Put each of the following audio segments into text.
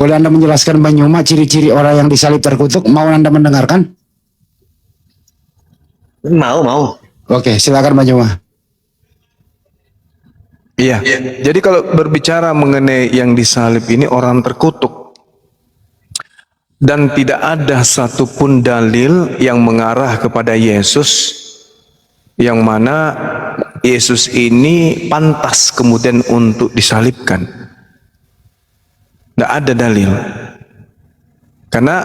Boleh Anda menjelaskan Banyuma ciri-ciri orang yang disalib terkutuk? Mau Anda mendengarkan? Mau. Oke, silakan Banyuma. Iya. Jadi kalau berbicara mengenai yang disalib ini orang terkutuk, dan tidak ada satupun dalil yang mengarah kepada Yesus yang mana Yesus ini pantas kemudian untuk disalibkan. Tidak ada dalil. Karena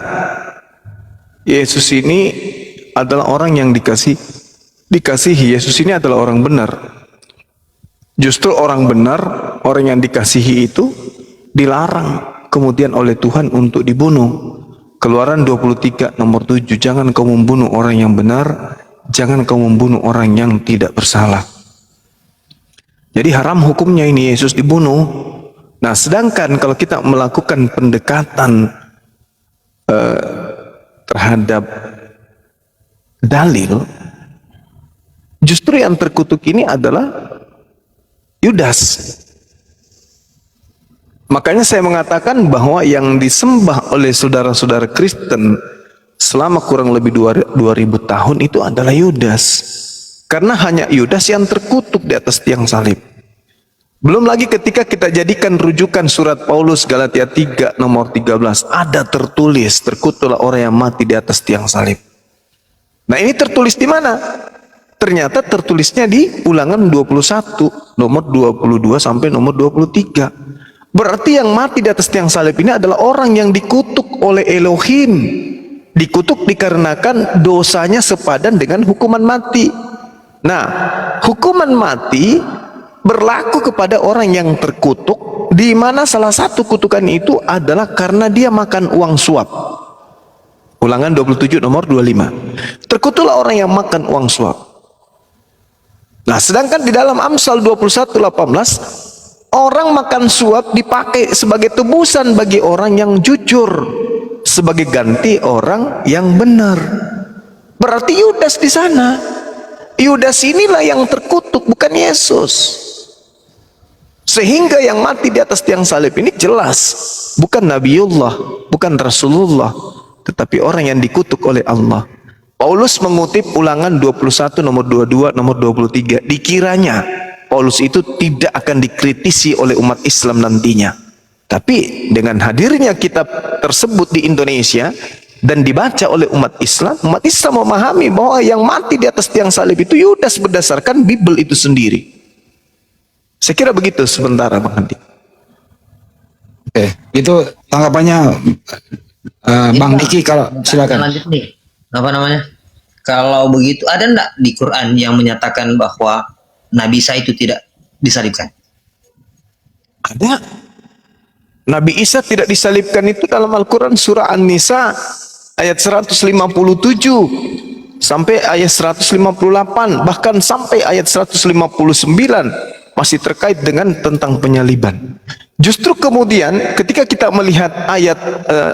Yesus ini adalah orang yang dikasihi. Yesus ini adalah orang benar. Justru orang benar, orang yang dikasihi itu dilarang kemudian oleh Tuhan untuk dibunuh. Keluaran 23 nomor 7, jangan kau membunuh orang yang benar, jangan kau membunuh orang yang tidak bersalah. Jadi haram hukumnya ini Yesus dibunuh. Nah, sedangkan kalau kita melakukan pendekatan terhadap dalil, justru yang terkutuk ini adalah Yudas. Makanya saya mengatakan bahwa yang disembah oleh saudara-saudara Kristen selama kurang lebih 2000 tahun itu adalah Yudas. Karena hanya Yudas yang terkutuk di atas tiang salib. Belum lagi ketika kita jadikan rujukan surat Paulus Galatia 3 nomor 13, ada tertulis, terkutuklah orang yang mati di atas tiang salib. Nah, ini tertulis di mana? Ternyata tertulisnya di Ulangan 21 nomor 22 sampai nomor 23. Berarti yang mati di atas tiang salib ini adalah orang yang dikutuk oleh Elohim. Dikutuk dikarenakan dosanya sepadan dengan hukuman mati. Nah, hukuman mati berlaku kepada orang yang terkutuk, di mana salah satu kutukan itu adalah karena dia makan uang suap. Ulangan 27 nomor 25. Terkutuklah orang yang makan uang suap. Nah, sedangkan di dalam Amsal 21:18, orang makan suap dipakai sebagai tebusan bagi orang yang jujur, sebagai ganti orang yang benar. Berarti Yudas di sana. Yudas inilah yang terkutuk, bukan Yesus. Sehingga yang mati di atas tiang salib ini jelas bukan Nabiullah, bukan Rasulullah, tetapi orang yang dikutuk oleh Allah. Paulus mengutip Ulangan 21 nomor 22 nomor 23. Dikiranya Paulus itu tidak akan dikritisi oleh umat Islam nantinya. Tapi dengan hadirnya kitab tersebut di Indonesia dan dibaca oleh umat Islam memahami bahwa yang mati di atas tiang salib itu Yudas berdasarkan Bible itu sendiri. Saya kira begitu sementara Bang Andi. Oke, itu tanggapannya Bang Diki. Kalau silakan. Lanjut nih. Apa namanya? Kalau begitu ada enggak di Quran yang menyatakan bahwa Nabi Isa itu tidak disalibkan? Ada. Nabi Isa tidak disalibkan itu dalam Al-Quran surah An-Nisa ayat 157 sampai ayat 158, bahkan sampai ayat 159 masih terkait dengan tentang penyaliban. Justru kemudian ketika kita melihat ayat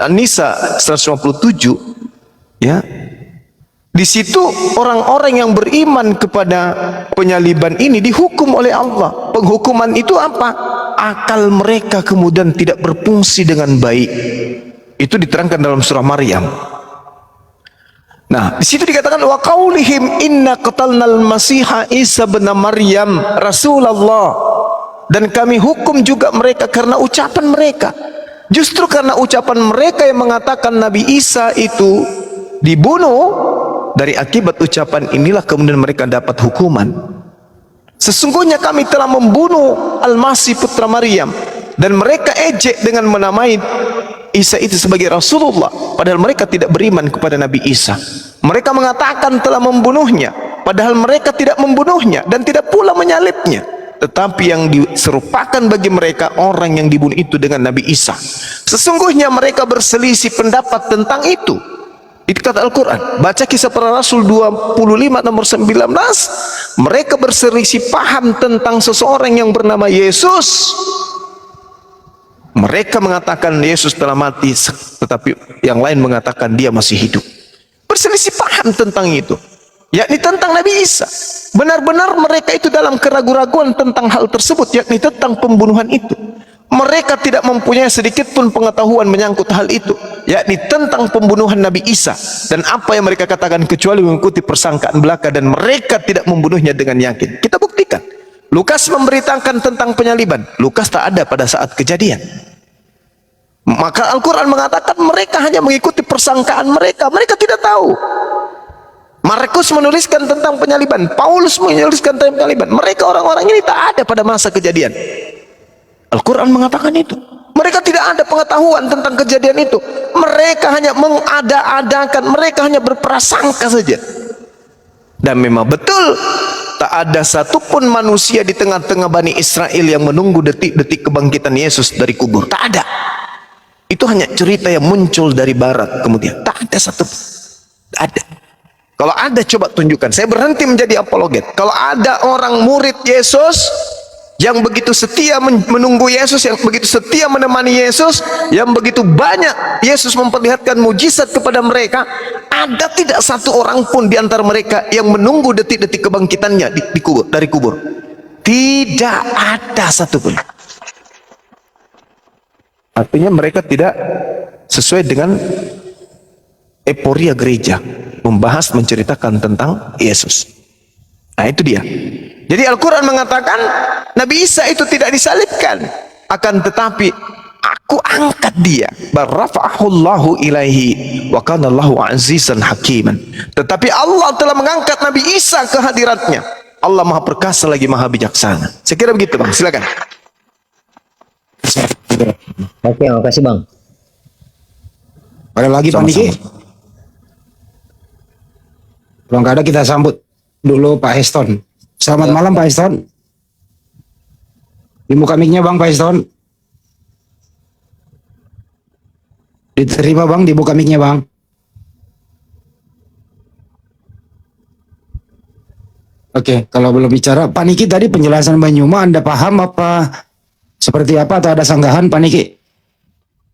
An-Nisa 157, ya, di situ orang-orang yang beriman kepada penyaliban ini dihukum oleh Allah. Penghukuman itu apa? Akal mereka kemudian tidak berfungsi dengan baik. Itu diterangkan dalam surah Maryam. Nah, di situ dikatakan wa qaulihim inna qatalnal masiha Isa bin Maryam Rasulullah, dan kami hukum juga mereka karena ucapan mereka. Justru karena ucapan mereka yang mengatakan Nabi Isa itu dibunuh, dari akibat ucapan inilah kemudian mereka dapat hukuman. Sesungguhnya kami telah membunuh Al-Masih putra Maryam, dan mereka ejek dengan menamai Isa itu sebagai Rasulullah, padahal mereka tidak beriman kepada Nabi Isa. Mereka mengatakan telah membunuhnya, padahal mereka tidak membunuhnya dan tidak pula menyalibnya. Tetapi yang diserupakan bagi mereka orang yang dibunuh itu dengan Nabi Isa. Sesungguhnya mereka berselisih pendapat tentang itu. Itu kata Al-Quran. Baca Kisah Para Rasul 25 nomor 19. Mereka berselisih paham tentang seseorang yang bernama Yesus. Mereka mengatakan Yesus telah mati, tetapi yang lain mengatakan dia masih hidup. Berselisih paham tentang itu, yakni tentang Nabi Isa. Benar-benar mereka itu dalam keraguan-raguan tentang hal tersebut, yakni tentang pembunuhan itu. mereka tidak mempunyai sedikit pun pengetahuan menyangkut hal itu, yakni tentang pembunuhan Nabi Isa dan apa yang mereka katakan, kecuali mengikuti persangkaan belaka, dan mereka tidak membunuhnya dengan yakin. Kita buktikan. Lukas memberitakan tentang penyaliban. Lukas tak ada pada saat kejadian. Maka Al-Quran mengatakan mereka hanya mengikuti persangkaan mereka. Mereka tidak tahu. Markus menuliskan tentang penyaliban, Paulus menuliskan tentang penyaliban. Mereka orang-orang ini tak ada pada masa kejadian. Al-Quran mengatakan itu. Mereka tidak ada pengetahuan tentang kejadian itu. Mereka hanya mengada-adakan, mereka hanya berprasangka saja. Dan memang betul, tak ada satupun manusia di tengah-tengah Bani Israel yang menunggu detik-detik kebangkitan Yesus dari kubur. Tak ada. Itu hanya cerita yang muncul dari barat kemudian. Tak ada satupun. Tak ada. Kalau ada, coba tunjukkan. Saya berhenti menjadi apologet. Kalau ada orang murid Yesus yang begitu setia menunggu Yesus, yang begitu setia menemani Yesus, yang begitu banyak Yesus memperlihatkan mujizat kepada mereka, ada tidak satu orang pun di antara mereka yang menunggu detik-detik kebangkitannya dari kubur? Tidak ada satupun. Artinya mereka tidak sesuai dengan euforia gereja, membahas, menceritakan tentang Yesus. Nah, itu dia. Jadi Al-Quran mengatakan Nabi Isa itu tidak disalibkan, akan tetapi aku angkat dia. Barrafa'ahullahu ilaihi wa kana Allahu azizan hakiman. Tetapi Allah telah mengangkat Nabi Isa ke hadiratnya. Allah Maha Perkasa lagi Maha Bijaksana. Saya kira begitu, Bang. Silakan. Oke, makasih Bang. Ada lagi Pak Niki? Kalau nggak ada, kita sambut dulu Pak Heston. Selamat malam Pak Heston. Dibuka mic-nya Bang, Pak Heston. Diterima Bang, dibuka mic-nya Bang. Oke, kalau belum bicara, Pak Niki tadi penjelasan Banyuma Anda paham apa? Seperti apa, atau ada sanggahan Pak Niki?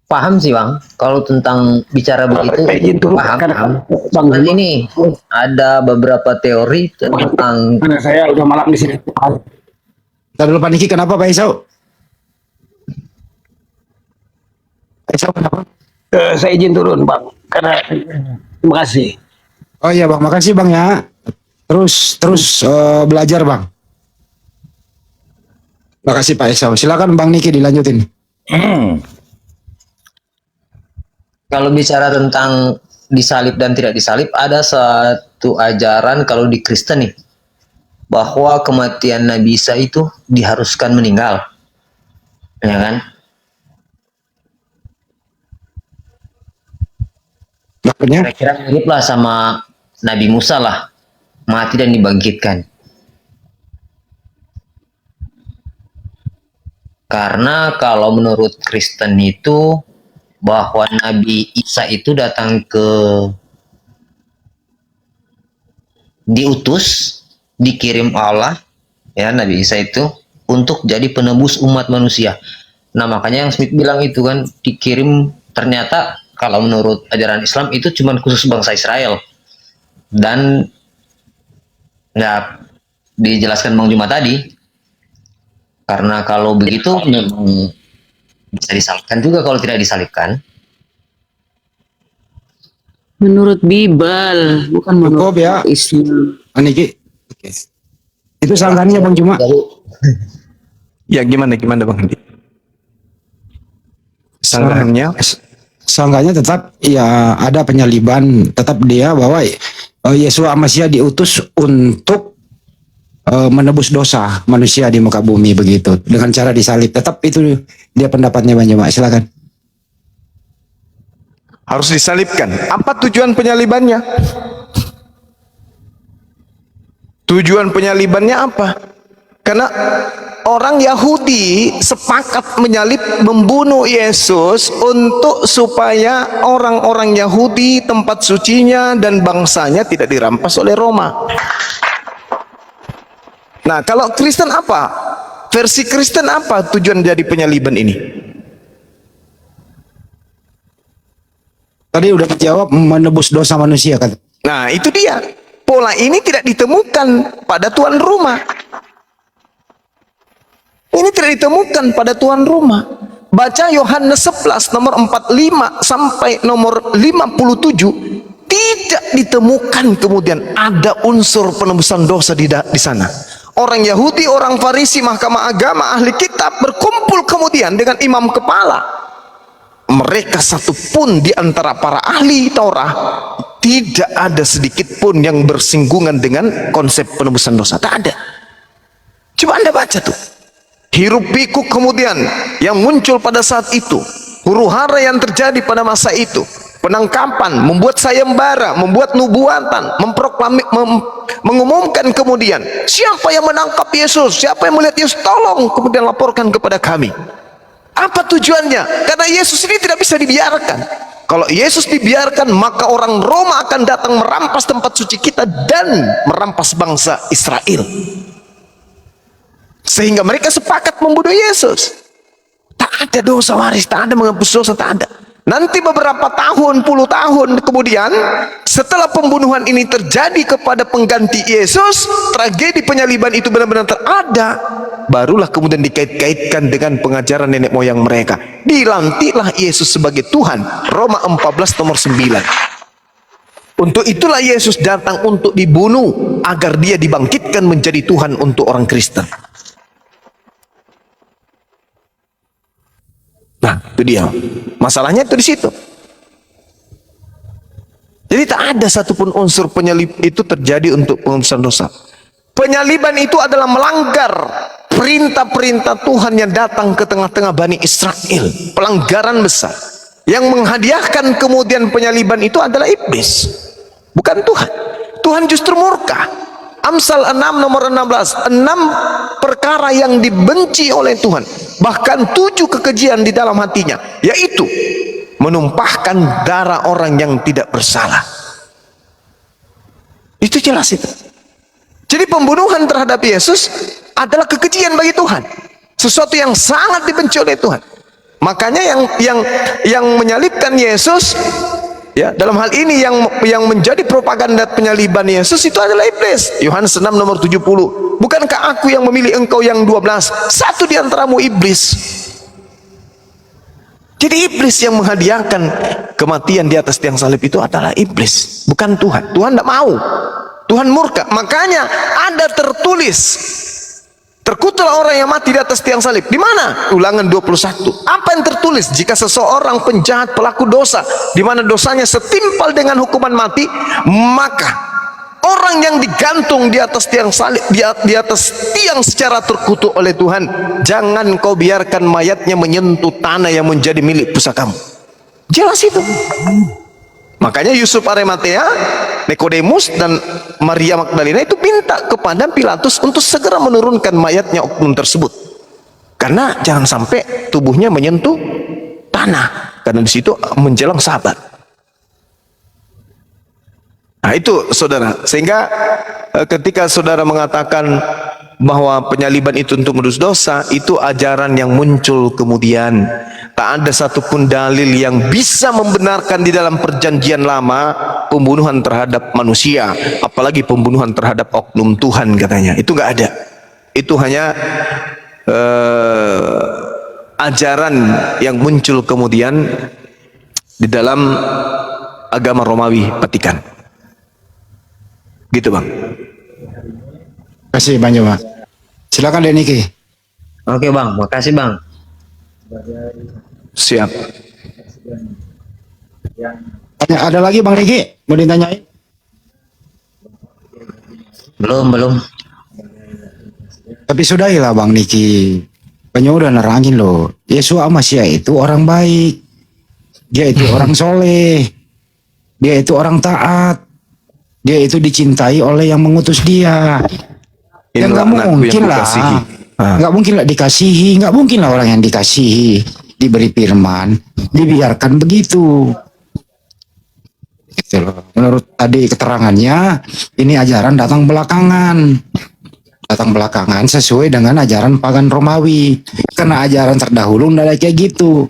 Paham sih Bang, kalau tentang bicara begitu paham. Bang, ini ada beberapa teori tentang. Mana saya udah malam di sini. Kita dulu Pak Niki, kenapa Pak Isau? Pak Isau kenapa? Saya izin turun Bang, karena terima kasih. Oh iya Bang, makasih Bang ya. Terus belajar Bang. Makasih Pak Isau. Silakan Bang Niki dilanjutin. Kalau bicara tentang disalib dan tidak disalib, ada satu ajaran kalau di Kristen nih, bahwa kematian Nabi Isa itu diharuskan meninggal, ya kan? Makanya Kira-kira mirip lah sama Nabi Musa lah, mati dan dibangkitkan. Karena kalau menurut Kristen itu, bahwa Nabi Isa itu datang diutus, dikirim Allah, ya, Nabi Isa itu untuk jadi penebus umat manusia. Nah, makanya yang Smith bilang itu kan dikirim, ternyata kalau menurut ajaran Islam itu cuma khusus bangsa Israel. Dan nggak dijelaskan Bang Juma tadi, karena kalau begitu memang bisa disalibkan juga kalau tidak disalibkan. Menurut Bible, bukan menurut ya Islam. Pak Niki. Oke. Itu sanggahannya Bang Juma. Ya, gimana Bang Andi? Sanggahannya? Sanggahannya tetap ya ada penyaliban, tetap dia bahwa Yesus Masya diutus untuk menebus dosa manusia di muka bumi, begitu, dengan cara disalib. Tetap itu dia pendapatnya Bang Juma. Silakan. Harus disalibkan. Apa tujuan penyalibannya? Tujuan penyalibannya apa? Karena orang Yahudi sepakat menyalib, membunuh Yesus untuk supaya orang-orang Yahudi, tempat sucinya dan bangsanya tidak dirampas oleh Roma. Nah, kalau Kristen apa? Versi Kristen apa tujuan dari penyaliban ini? Tadi udah dijawab, menebus dosa manusia kan. Nah, itu dia. Pola ini tidak ditemukan pada tuan rumah. Ini tidak ditemukan pada tuan rumah. Baca Yohanes 11 nomor 45 sampai nomor 57, tidak ditemukan kemudian ada unsur penebusan dosa di sana. Orang Yahudi, orang Farisi, mahkamah agama, ahli kitab berkumpul kemudian dengan imam kepala. Mereka satupun di antara para ahli Taurat tidak ada sedikit pun yang bersinggungan dengan konsep penebusan dosa. Tak ada. Coba Anda baca tuh. Hiruk pikuk kemudian yang muncul pada saat itu, huru hara yang terjadi pada masa itu, penangkapan, membuat sayembara, membuat nubuatan, mengumumkan kemudian, siapa yang menangkap Yesus, siapa yang melihat Yesus, tolong kemudian laporkan kepada kami. Apa tujuannya? Karena Yesus ini tidak bisa dibiarkan. Kalau Yesus dibiarkan, maka orang Roma akan datang merampas tempat suci kita dan merampas bangsa Israel. Sehingga mereka sepakat membunuh Yesus. Tak ada dosa waris, tak ada menghapus dosa, tak ada. Nanti beberapa tahun, puluh tahun kemudian, setelah pembunuhan ini terjadi kepada pengganti Yesus, tragedi penyaliban itu benar-benar terada, barulah kemudian dikait-kaitkan dengan pengajaran nenek moyang mereka. Dilantiklah Yesus sebagai Tuhan. Roma 14 nomor 9. Untuk itulah Yesus datang untuk dibunuh, agar dia dibangkitkan menjadi Tuhan untuk orang Kristen. Nah, itu dia. Masalahnya itu di situ. Jadi tak ada satupun unsur penyalib itu terjadi untuk penghembusan dosa. Penyaliban itu adalah melanggar perintah-perintah Tuhan yang datang ke tengah-tengah Bani Israel. Pelanggaran besar. Yang menghadiahkan kemudian penyaliban itu adalah iblis, bukan Tuhan. Tuhan justru murka. Amsal 6 nomor 16, 6 perkara yang dibenci oleh Tuhan, bahkan 7 kekejian di dalam hatinya, yaitu menumpahkan darah orang yang tidak bersalah. Itu jelas itu. Jadi pembunuhan terhadap Yesus adalah kekejian bagi Tuhan, sesuatu yang sangat dibenci oleh Tuhan. Makanya yang menyalibkan Yesus, ya, dalam hal ini yang menjadi propaganda penyaliban Yesus itu adalah iblis. Yohanes 6 nomor 70. Bukankah aku yang memilih engkau yang 12? Satu di antaramu iblis. Jadi iblis yang menghadiahkan kematian di atas tiang salib itu adalah iblis, bukan Tuhan. Tuhan tidak mau. Tuhan murka. Makanya ada tertulis, terkutuklah orang yang mati di atas tiang salib. Di mana? Ulangan 21. Apa yang tertulis? Jika seseorang penjahat, pelaku dosa, di mana dosanya setimpal dengan hukuman mati, maka orang yang digantung di atas tiang salib, di atas tiang secara terkutuk oleh Tuhan, jangan kau biarkan mayatnya menyentuh tanah yang menjadi milik pusakamu. Jelas itu. Makanya Yusuf Arimatea, Nikodemus dan Maria Magdalena itu minta kepada Pilatus untuk segera menurunkan mayatnya oknum tersebut, karena jangan sampai tubuhnya menyentuh tanah, karena di situ menjelang Sabat. Nah itu saudara, sehingga ketika saudara mengatakan bahwa penyaliban itu untuk menebus dosa, itu ajaran yang muncul kemudian. Tak ada satupun dalil yang bisa membenarkan di dalam perjanjian lama pembunuhan terhadap manusia, apalagi pembunuhan terhadap oknum Tuhan katanya. Itu nggak ada. Itu hanya ajaran yang muncul kemudian di dalam agama Romawi Vatikan. Gitu bang. Kasih banyak Pak. Silakan Deniki. Oke bang, makasih bang. Siap. Ada lagi Bang Niki mau ditanyain? Belum. Tapi sudahilah Bang Niki. Banyak udah nerangin loh. Yesus Masya itu orang baik. Dia itu orang soleh. Dia itu orang taat. Dia itu dicintai oleh yang mengutus dia. Ya nggak mungkin lah. Nggak mungkin lah dikasihi. Nggak mungkin lah orang yang dikasihi, diberi firman, dibiarkan begitu. Gitu loh. Menurut tadi keterangannya, ini ajaran datang belakangan. Datang belakangan sesuai dengan ajaran pagan Romawi. Karena ajaran terdahulu nggak ada kayak gitu.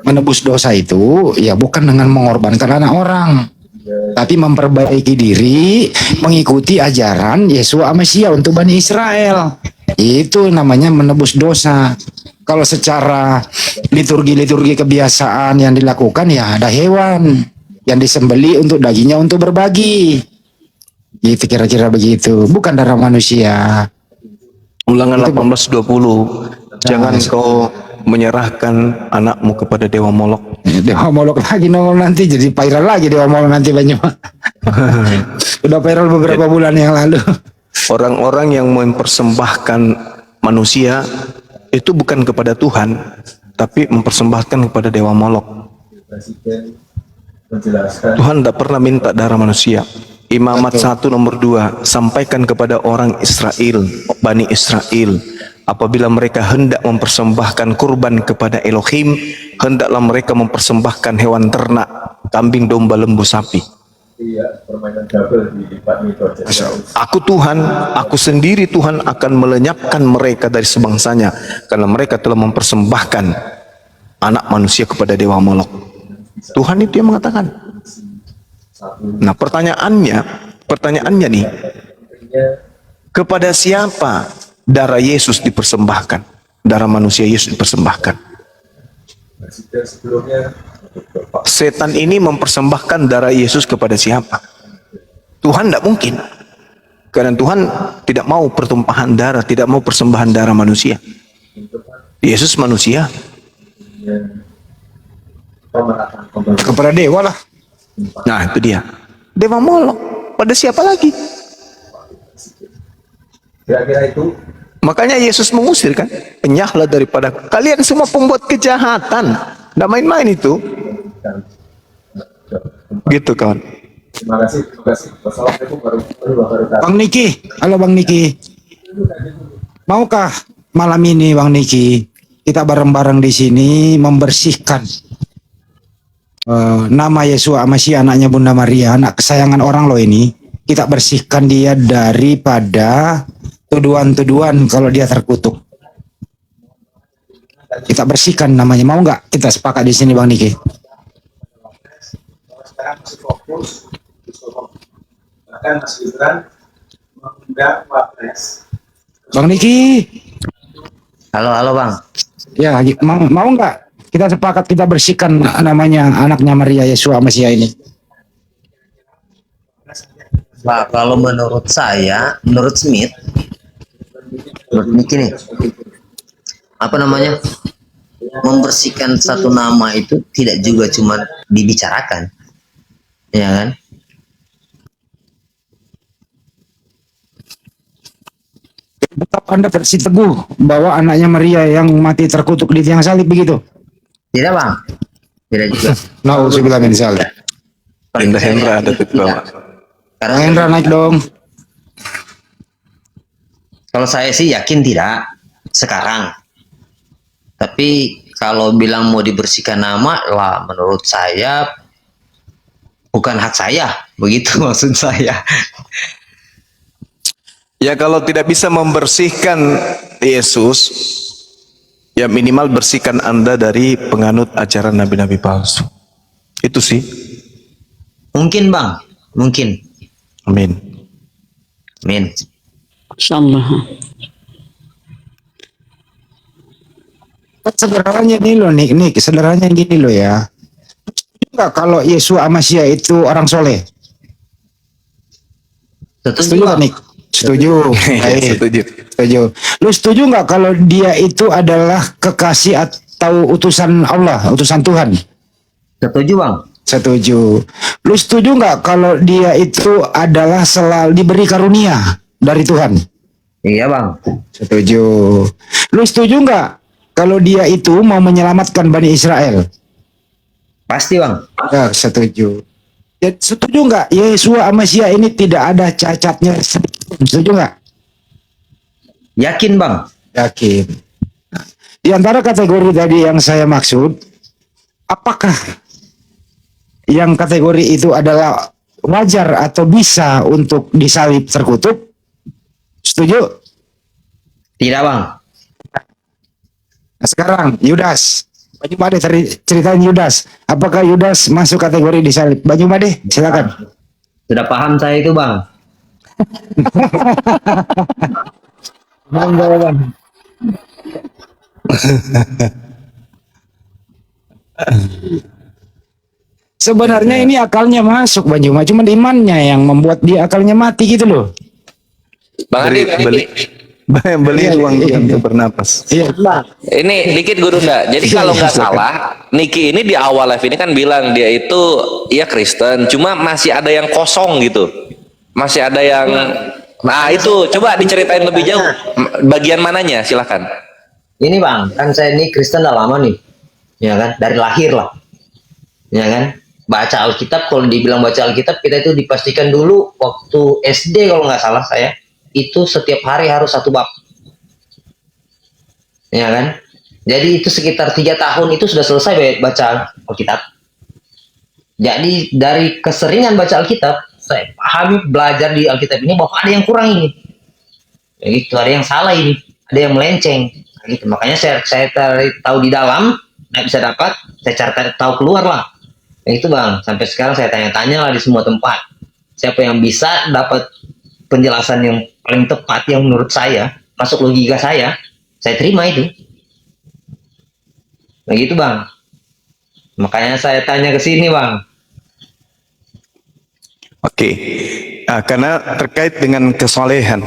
Menebus dosa itu ya bukan dengan mengorbankan anak orang, tapi memperbaiki diri, mengikuti ajaran Yesus Masya untuk Bani Israel. Itu namanya menebus dosa. kalau secara liturgi kebiasaan yang dilakukan ya ada hewan yang disembeli untuk dagingnya untuk berbagi. Gitu kira-kira begitu. Bukan darah manusia. Ulangan Itu, 18:20. Jangan kau menyerahkan anakmu kepada dewa Molok. Dewa Molok lagi nongol nanti jadi viral lagi Dewa Molok nanti banyak. Udah viral beberapa bulan yang lalu. Orang-orang yang mempersembahkan manusia itu bukan kepada Tuhan, tapi mempersembahkan kepada dewa Molok. Tuhan tidak pernah minta darah manusia. Imamat 1 nomor 2, sampaikan kepada orang Israel, Bani Israel, apabila mereka hendak mempersembahkan kurban kepada Elohim, hendaklah mereka mempersembahkan hewan ternak, kambing, domba, lembu, sapi. Aku Tuhan, aku sendiri Tuhan akan melenyapkan mereka dari sebangsanya, karena mereka telah mempersembahkan anak manusia kepada dewa Molok. Tuhan itu yang mengatakan. Nah, pertanyaannya nih, kepada siapa darah Yesus dipersembahkan? Darah manusia Yesus dipersembahkan. Setan ini mempersembahkan darah Yesus kepada siapa? Tuhan tidak mungkin. Karena Tuhan tidak mau pertumpahan darah, tidak mau persembahan darah manusia. Yesus manusia. Kepada dewa lah. Nah, itu dia. Dewa Molok. Pada siapa lagi? Kira-kira itu Makanya Yesus mengusir kan. Enyahlah daripada kalian semua pembuat kejahatan. Tidak main-main itu. Gitu kawan. terima kasih. Wassalamualaikum warahmatullahi wabarakatuh. Bang Niki, halo Bang Niki. Maukah malam ini Bang Niki kita bareng-bareng di sini membersihkan nama Yesus Masih anaknya Bunda Maria, anak kesayangan orang loh ini. Kita bersihkan dia daripada tuduhan-tuduhan kalau dia terkutuk. Kita bersihkan namanya. Mau nggak kita sepakat di sini Bang Niki? Sekarang masih fokus di Solo. Bahkan Mas Gibran mengundang Wapres. Bang Niki, Halo Bang. ya mau nggak kita sepakat kita bersihkan namanya anaknya Maria Yesus Masih ini? Pak, kalau menurut saya, menurut Smith, menurut Niki nih, apa namanya, membersihkan satu nama itu tidak juga cuma dibicarakan, ya kan? Tetap Anda bersiteguh bahwa anaknya Maria yang mati terkutuk di tiang salib begitu? Tidak Bang, tidak juga. Nauzubillah min dzalik. Indah Hendra ada di bawah. Karena Hendra naik dong. kalau saya sih yakin tidak sekarang. Tapi kalau bilang mau dibersihkan nama lah, menurut saya bukan hak saya, begitu maksud saya. Ya kalau tidak bisa membersihkan Yesus, ya minimal bersihkan Anda dari penganut ajaran nabi-nabi palsu. Itu sih. Mungkin Bang, mungkin. Amin. Amin. Insyaallah. Sederhananya nih loh, Nik, sederhananya gini loh ya. Enggak kalau Yesus Masih itu orang soleh? Setuju nggak, Nik? Setuju. Baik. Setuju. Setuju. Lu setuju nggak kalau dia itu adalah kekasih atau utusan Allah, utusan Tuhan? Setuju Bang. Setuju. Lu setuju nggak kalau dia itu adalah selalu diberi karunia dari Tuhan? Iya Bang. Setuju. Lu setuju nggak kalau dia itu mau menyelamatkan Bani Israel? Pasti Bang. Ya, setuju. Ya, setuju nggak Yesus Masih ini tidak ada cacatnya sedikit? Setuju nggak? Yakin Bang. Yakin. Nah, di antara kategori tadi yang saya maksud, apakah yang kategori itu adalah wajar atau bisa untuk disalib terkutuk? Setuju? Tidak Bang. Nah, sekarang Yudas. Baju Made ceritain Yudas. Apakah Yudas masuk kategori disalib? Baju Made, silakan. Sudah paham saya itu Bang. Sebenarnya ini akalnya masuk Bang Juma, cuma imannya yang membuat dia akalnya mati gitu loh. Bang Adi, beli ruang untuk bernapas. Iya. ini dikit Gurunda. Jadi kalau nggak salah, Niki ini di awal live ini kan bilang dia itu ya Kristen, cuma masih ada yang kosong gitu. Masih ada yang, nah itu coba diceritain lebih jauh. Bagian mananya? Silakan. Ini Bang, kan saya ini Kristen udah lama nih, ya kan, dari lahir lah, ya kan. Baca Alkitab, kalau dibilang baca Alkitab, kita itu dipastikan dulu waktu SD kalau nggak salah saya, itu setiap hari harus 1 bab, ya kan. Jadi itu sekitar 3 tahun itu sudah selesai baca Alkitab. Jadi dari keseringan baca Alkitab, saya pahami belajar di Alkitab ini bahwa ada yang kurang ini, ya gitu, ada yang salah ini, ada yang melenceng, nah, gitu. Makanya saya cari tahu di dalam, nggak bisa dapat, saya cari tahu keluar lah. Ya itu Bang, sampai sekarang saya tanya-tanya lah di semua tempat. Siapa yang bisa dapat penjelasan yang paling tepat yang menurut saya, masuk logika saya terima itu. Nah gitu Bang. Makanya saya tanya ke sini Bang. Oke. Karena terkait dengan kesolehan.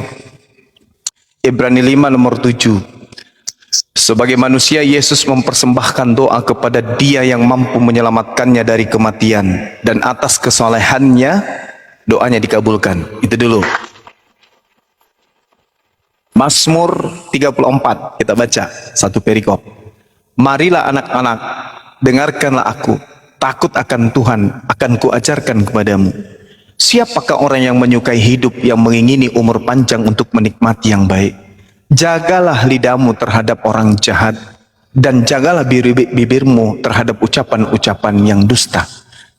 Ibrani 5 nomor 7. Sebagai manusia, Yesus mempersembahkan doa kepada Dia yang mampu menyelamatkannya dari kematian, dan atas kesolehannya doanya dikabulkan. Itu dulu. Mazmur 34 kita baca satu perikop. Marilah anak-anak, dengarkanlah aku, takut akan Tuhan akan kuajarkan kepadamu. Siapakah orang yang menyukai hidup, yang mengingini umur panjang untuk menikmati yang baik? Jagalah lidahmu terhadap orang jahat, dan jagalah bibirmu terhadap ucapan-ucapan yang dusta.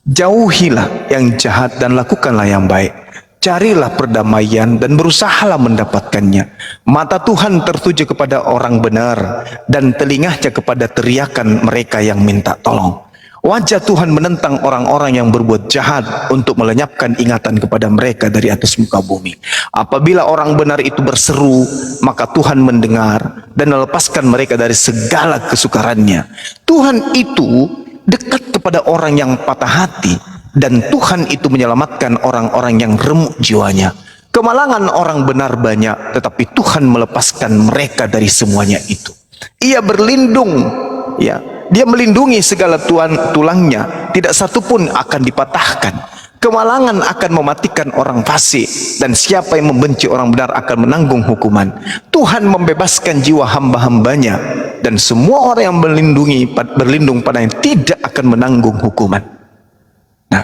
Jauhilah yang jahat dan lakukanlah yang baik. Carilah perdamaian dan berusahalah mendapatkannya. Mata Tuhan tertuju kepada orang benar, dan telinganya kepada teriakan mereka yang minta tolong. Wajah Tuhan menentang orang-orang yang berbuat jahat, untuk melenyapkan ingatan kepada mereka dari atas muka bumi. Apabila orang benar itu berseru, maka Tuhan mendengar dan melepaskan mereka dari segala kesukarannya. Tuhan itu dekat kepada orang yang patah hati, dan Tuhan itu menyelamatkan orang-orang yang remuk jiwanya. Kemalangan orang benar banyak, tetapi Tuhan melepaskan mereka dari semuanya itu. Ia berlindung, ya, Dia melindungi segala tulangnya, tidak satu pun akan dipatahkan. Kemalangan akan mematikan orang fasik, dan siapa yang membenci orang benar akan menanggung hukuman. Tuhan membebaskan jiwa hamba-hambanya, dan semua orang yang berlindung padanya tidak akan menanggung hukuman. Nah,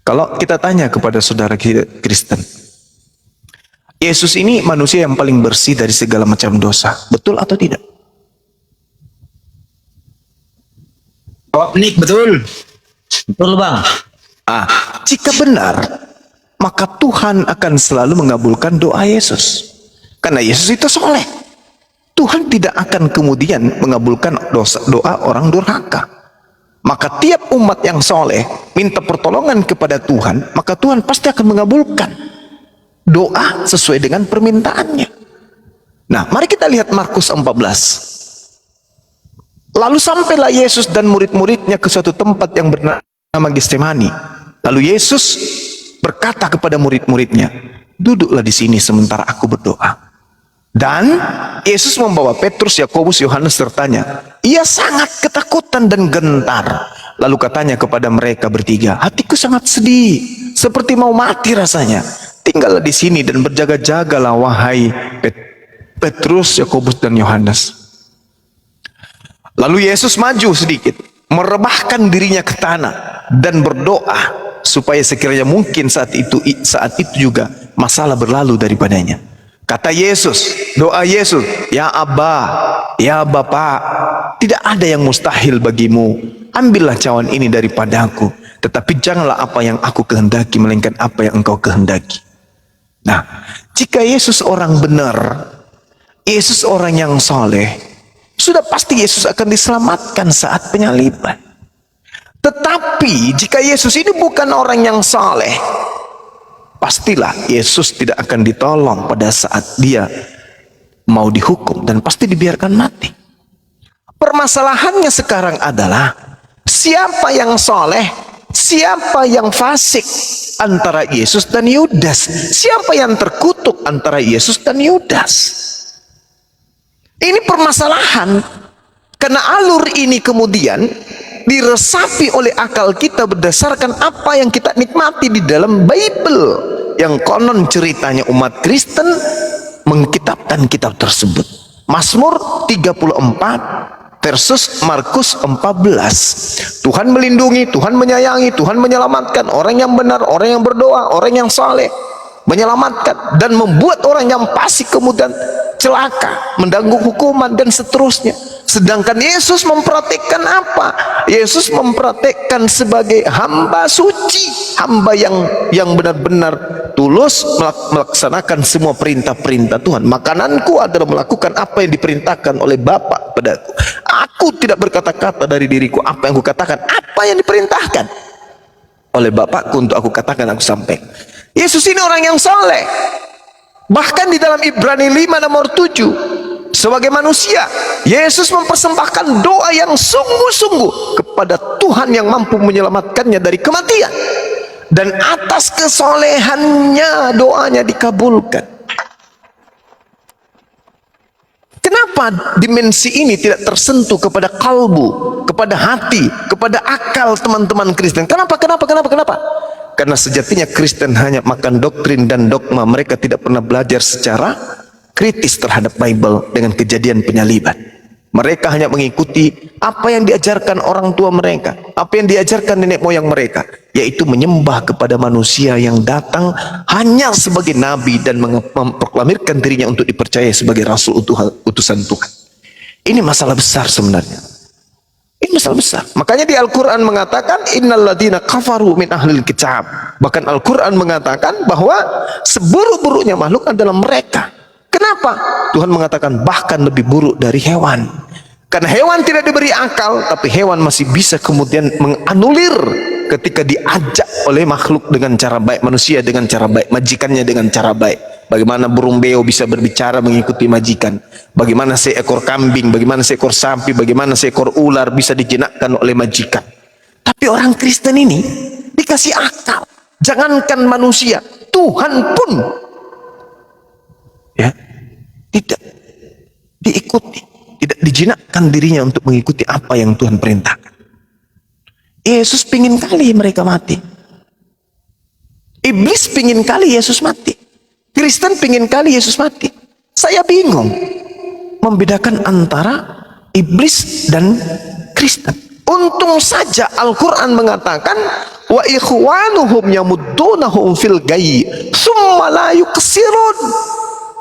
kalau kita tanya kepada saudara Kristen, Yesus ini manusia yang paling bersih dari segala macam dosa, betul atau tidak? Oh, Nick, betul. Betul Bang. Jika benar, maka Tuhan akan selalu mengabulkan doa Yesus. Karena Yesus itu soleh. Tuhan tidak akan kemudian mengabulkan doa orang durhaka. Maka tiap umat yang soleh minta pertolongan kepada Tuhan, maka Tuhan pasti akan mengabulkan doa sesuai dengan permintaannya. Nah, mari kita lihat Markus 14. Lalu sampailah Yesus dan murid-muridnya ke suatu tempat yang bernama Getsemani. Lalu Yesus berkata kepada murid-muridnya, duduklah di sini sementara aku berdoa. Dan Yesus membawa Petrus, Yakobus, Yohanes sertanya. Ia sangat ketakutan dan gentar. Lalu katanya kepada mereka bertiga, hatiku sangat sedih, seperti mau mati rasanya. Tinggallah di sini dan berjaga-jagalah wahai Petrus, Yakobus dan Yohanes. Lalu Yesus maju sedikit, merebahkan dirinya ke tanah dan berdoa supaya sekiranya mungkin saat itu juga masalah berlalu daripadanya. Kata Yesus, doa Yesus, ya Abba, ya Bapa, tidak ada yang mustahil bagimu. Ambillah cawan ini daripadaku, tetapi janganlah apa yang aku kehendaki, melainkan apa yang engkau kehendaki. Nah, jika Yesus orang benar, Yesus orang yang soleh, sudah pasti Yesus akan diselamatkan saat penyaliban. Tetapi jika Yesus ini bukan orang yang saleh, pastilah Yesus tidak akan ditolong pada saat dia mau dihukum, dan pasti dibiarkan mati. permasalahannya sekarang adalah siapa yang soleh, siapa yang fasik antara Yesus dan Yudas, siapa yang terkutuk antara Yesus dan Yudas. Ini permasalahan, karena alur ini kemudian diresapi oleh akal kita berdasarkan apa yang kita nikmati di dalam Bible, yang konon ceritanya umat Kristen mengkitabkan kitab tersebut. Mazmur 34 versus Markus 14. Tuhan melindungi, Tuhan menyayangi, Tuhan menyelamatkan orang yang benar, orang yang berdoa, orang yang saleh, menyelamatkan dan membuat orang yang fasik kemudian celaka, menanggung hukuman dan seterusnya. Sedangkan Yesus mempraktikkan apa? Yesus mempraktikkan sebagai hamba suci, hamba yang benar-benar tulus melaksanakan semua perintah-perintah Tuhan. Makananku adalah melakukan apa yang diperintahkan oleh Bapa padaku. Aku tidak berkata-kata dari diriku, apa yang aku katakan, apa yang diperintahkan oleh Bapakku untuk aku katakan, aku sampaikan. Yesus ini orang yang soleh. Bahkan di dalam Ibrani 5 nomor 7, sebagai manusia, Yesus mempersembahkan doa yang sungguh-sungguh kepada Tuhan yang mampu menyelamatkannya dari kematian. Dan atas kesolehannya doanya dikabulkan. Kenapa dimensi ini tidak tersentuh kepada kalbu, kepada hati, kepada akal teman-teman Kristen? Kenapa? Karena sejatinya Kristen hanya makan doktrin dan dogma. Mereka tidak pernah belajar secara kritis terhadap Bible dengan kejadian penyaliban. Mereka hanya mengikuti apa yang diajarkan orang tua mereka, apa yang diajarkan nenek moyang mereka, yaitu menyembah kepada manusia yang datang hanya sebagai nabi dan memproklamirkan dirinya untuk dipercaya sebagai rasul utusan Tuhan. Ini masalah besar sebenarnya. Ini masalah besar. Makanya di Al-Quran mengatakan innal ladina kafaru min ahlil kitab. Bahkan Al-Quran mengatakan bahwa seburuk-buruknya makhluk adalah mereka. Kenapa? Tuhan mengatakan bahkan lebih buruk dari hewan. Karena hewan tidak diberi akal, tapi hewan masih bisa kemudian menganulir ketika diajak oleh makhluk dengan cara baik, manusia dengan cara baik, majikannya dengan cara baik. Bagaimana burung beo bisa berbicara mengikuti majikan, bagaimana seekor kambing, bagaimana seekor sapi, bagaimana seekor ular bisa dijinakkan oleh majikan. Tapi orang Kristen ini dikasih akal. Jangankan manusia, Tuhan pun ya tidak diikuti, tidak dijinakkan dirinya untuk mengikuti apa yang Tuhan perintahkan. Yesus pingin kali mereka mati. Iblis pingin kali Yesus mati. Kristen pingin kali Yesus mati. Saya bingung membedakan antara iblis dan Kristen. Untung saja Al-Quran mengatakan wa ikhwanuhum yamuddunahum fil gayyi summa la yuqsirun.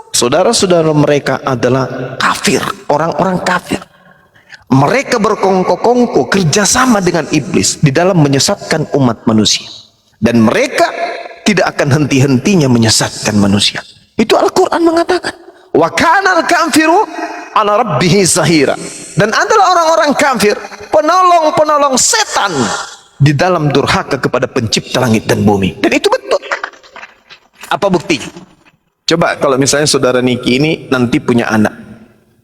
Saudara-saudara mereka adalah kafir, orang-orang kafir. Mereka berkongko-kongko kerjasama dengan iblis di dalam menyesatkan umat manusia. Dan mereka tidak akan henti-hentinya menyesatkan manusia. Itu Al-Quran mengatakan. Wa kana al-kafiru ala rabbihi zahira. Dan adalah orang-orang kafir penolong-penolong setan di dalam durhaka kepada pencipta langit dan bumi. Dan itu betul. Apa buktinya? Coba kalau misalnya saudara Niki ini nanti punya anak.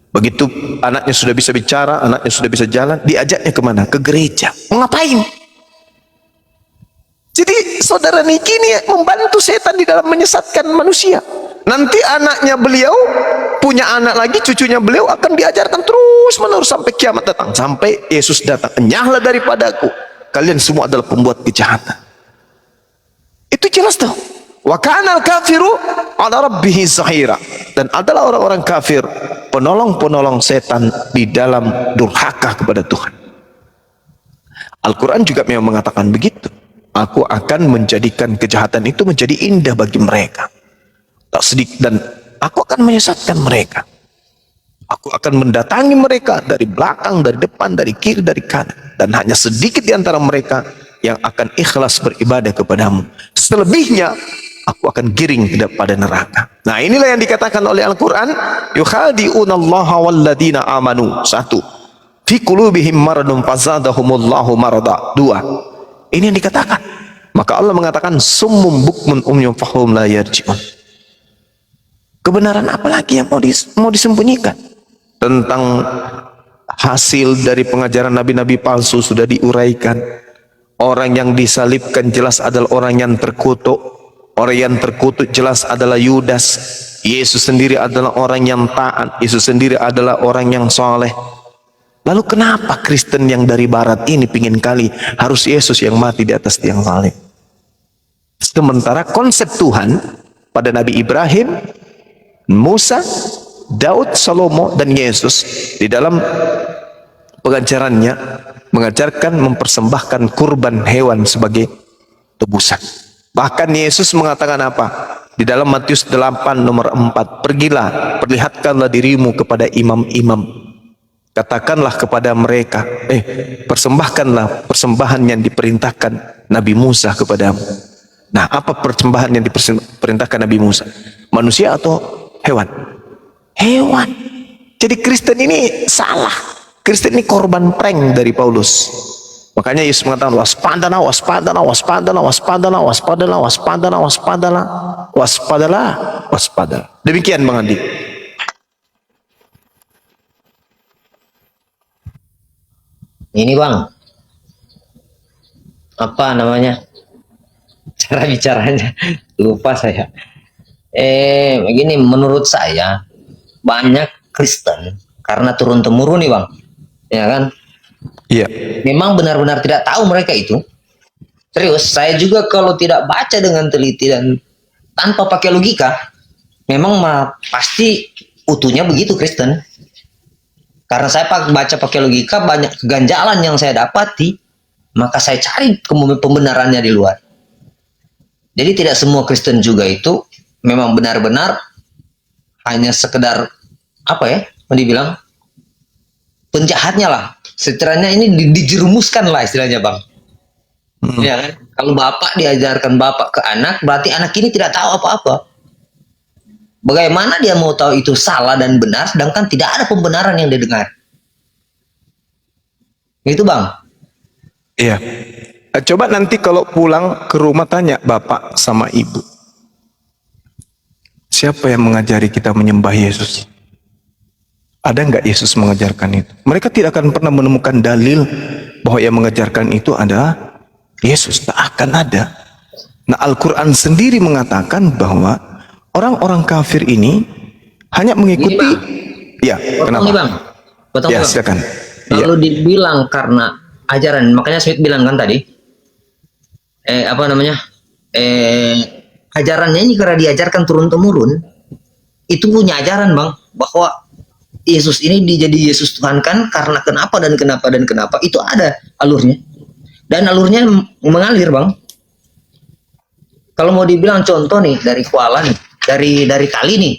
Begitu anaknya sudah bisa bicara, anaknya sudah bisa jalan, diajaknya kemana? Ke gereja. Mau ngapain? Jadi saudara Niki ini membantu setan di dalam menyesatkan manusia. Nanti anaknya beliau punya anak lagi, cucunya beliau akan diajarkan terus menerus sampai kiamat datang, sampai Yesus datang. Enyahlah daripadaku, kalian semua adalah pembuat kejahatan. Itu jelas tuh. Wa kana al-kafiru ala rabbihi zahira. Dan adalah orang-orang kafir penolong-penolong setan di dalam durhaka kepada Tuhan. Al-Quran juga memang mengatakan begitu. Aku akan menjadikan kejahatan itu menjadi indah bagi mereka. Tak sedikit, dan aku akan menyesatkan mereka. Aku akan mendatangi mereka dari belakang, dari depan, dari kiri, dari kanan. Dan hanya sedikit di antara mereka yang akan ikhlas beribadah kepadamu. Selebihnya aku akan giring kepada neraka. Nah, inilah yang dikatakan oleh Al-Quran. Yukhadi'unallaha walladina amanu. 1. Fi qulubihim maradun fazadahumullahu marada. 2. Ini yang dikatakan. Maka Allah mengatakan summum bukmun umyum fahum la yarji'un. Kebenaran apa lagi yang mau disembunyikan? Tentang hasil dari pengajaran nabi-nabi palsu sudah diuraikan. Orang yang disalibkan jelas adalah orang yang terkutuk. Orang yang terkutuk jelas adalah Yudas. Yesus sendiri adalah orang yang taat. Yesus sendiri adalah orang yang soleh. Lalu kenapa Kristen yang dari barat ini pingin kali harus Yesus yang mati di atas tiang salib? Sementara konsep Tuhan pada Nabi Ibrahim, Musa, Daud, Salomo, dan Yesus di dalam pengajarannya mengajarkan mempersembahkan kurban hewan sebagai tebusan. Bahkan Yesus mengatakan apa? Di dalam Matius 8 nomor 4, pergilah, perlihatkanlah dirimu kepada imam-imam. Katakanlah kepada mereka, persembahkanlah persembahan yang diperintahkan Nabi Musa kepadamu. Nah, apa persembahan yang diperintahkan Nabi Musa? Manusia atau hewan? Hewan. Jadi Kristen ini salah. Kristen ini korban prank dari Paulus. Makanya Yesus mengatakan, waspadalah, waspadalah, waspadalah, waspadalah, waspadalah, waspadalah, waspadalah, waspadalah, waspadalah. Demikian Bang Andi. Ini Bang, apa namanya, cara bicaranya lupa saya. Begini, menurut saya banyak Kristen karena turun temurun nih Bang, ya kan? Iya. Memang benar-benar tidak tahu mereka itu. Serius, saya juga kalau tidak baca dengan teliti dan tanpa pakai logika, memang pasti utuhnya begitu Kristen. Karena saya baca pakai logika, banyak keganjalan yang saya dapati, maka saya cari pembenarannya di luar. Jadi tidak semua Kristen juga itu memang benar-benar hanya sekedar apa ya, mau dibilang penjahatnya lah. Setelahnya ini dijerumuskan lah istilahnya Bang. Ya kan? Kalau bapak diajarkan bapak ke anak, berarti anak ini tidak tahu apa-apa. Bagaimana dia mau tahu itu salah dan benar, sedangkan tidak ada pembenaran yang dia dengar. Itu Bang. Iya. Coba nanti kalau pulang ke rumah tanya bapak sama ibu. Siapa yang mengajari kita menyembah Yesus? Ada nggak Yesus mengajarkan itu? Mereka tidak akan pernah menemukan dalil bahwa yang mengajarkan itu adalah Yesus. Tak akan ada. Nah, Al-Quran sendiri mengatakan bahwa orang-orang kafir ini hanya mengikuti. Ya, kenapa? Bang. Ya, silakan. Kalau dibilang karena ajaran, makanya Smith bilang kan tadi, ajarannya ini karena diajarkan turun-temurun, itu punya ajaran Bang, bahwa Yesus ini dijadi Yesus Tuhan kan karena kenapa dan kenapa dan kenapa, itu ada alurnya. Dan alurnya mengalir Bang. Kalau mau dibilang contoh nih dari Kuala nih, dari kali nih,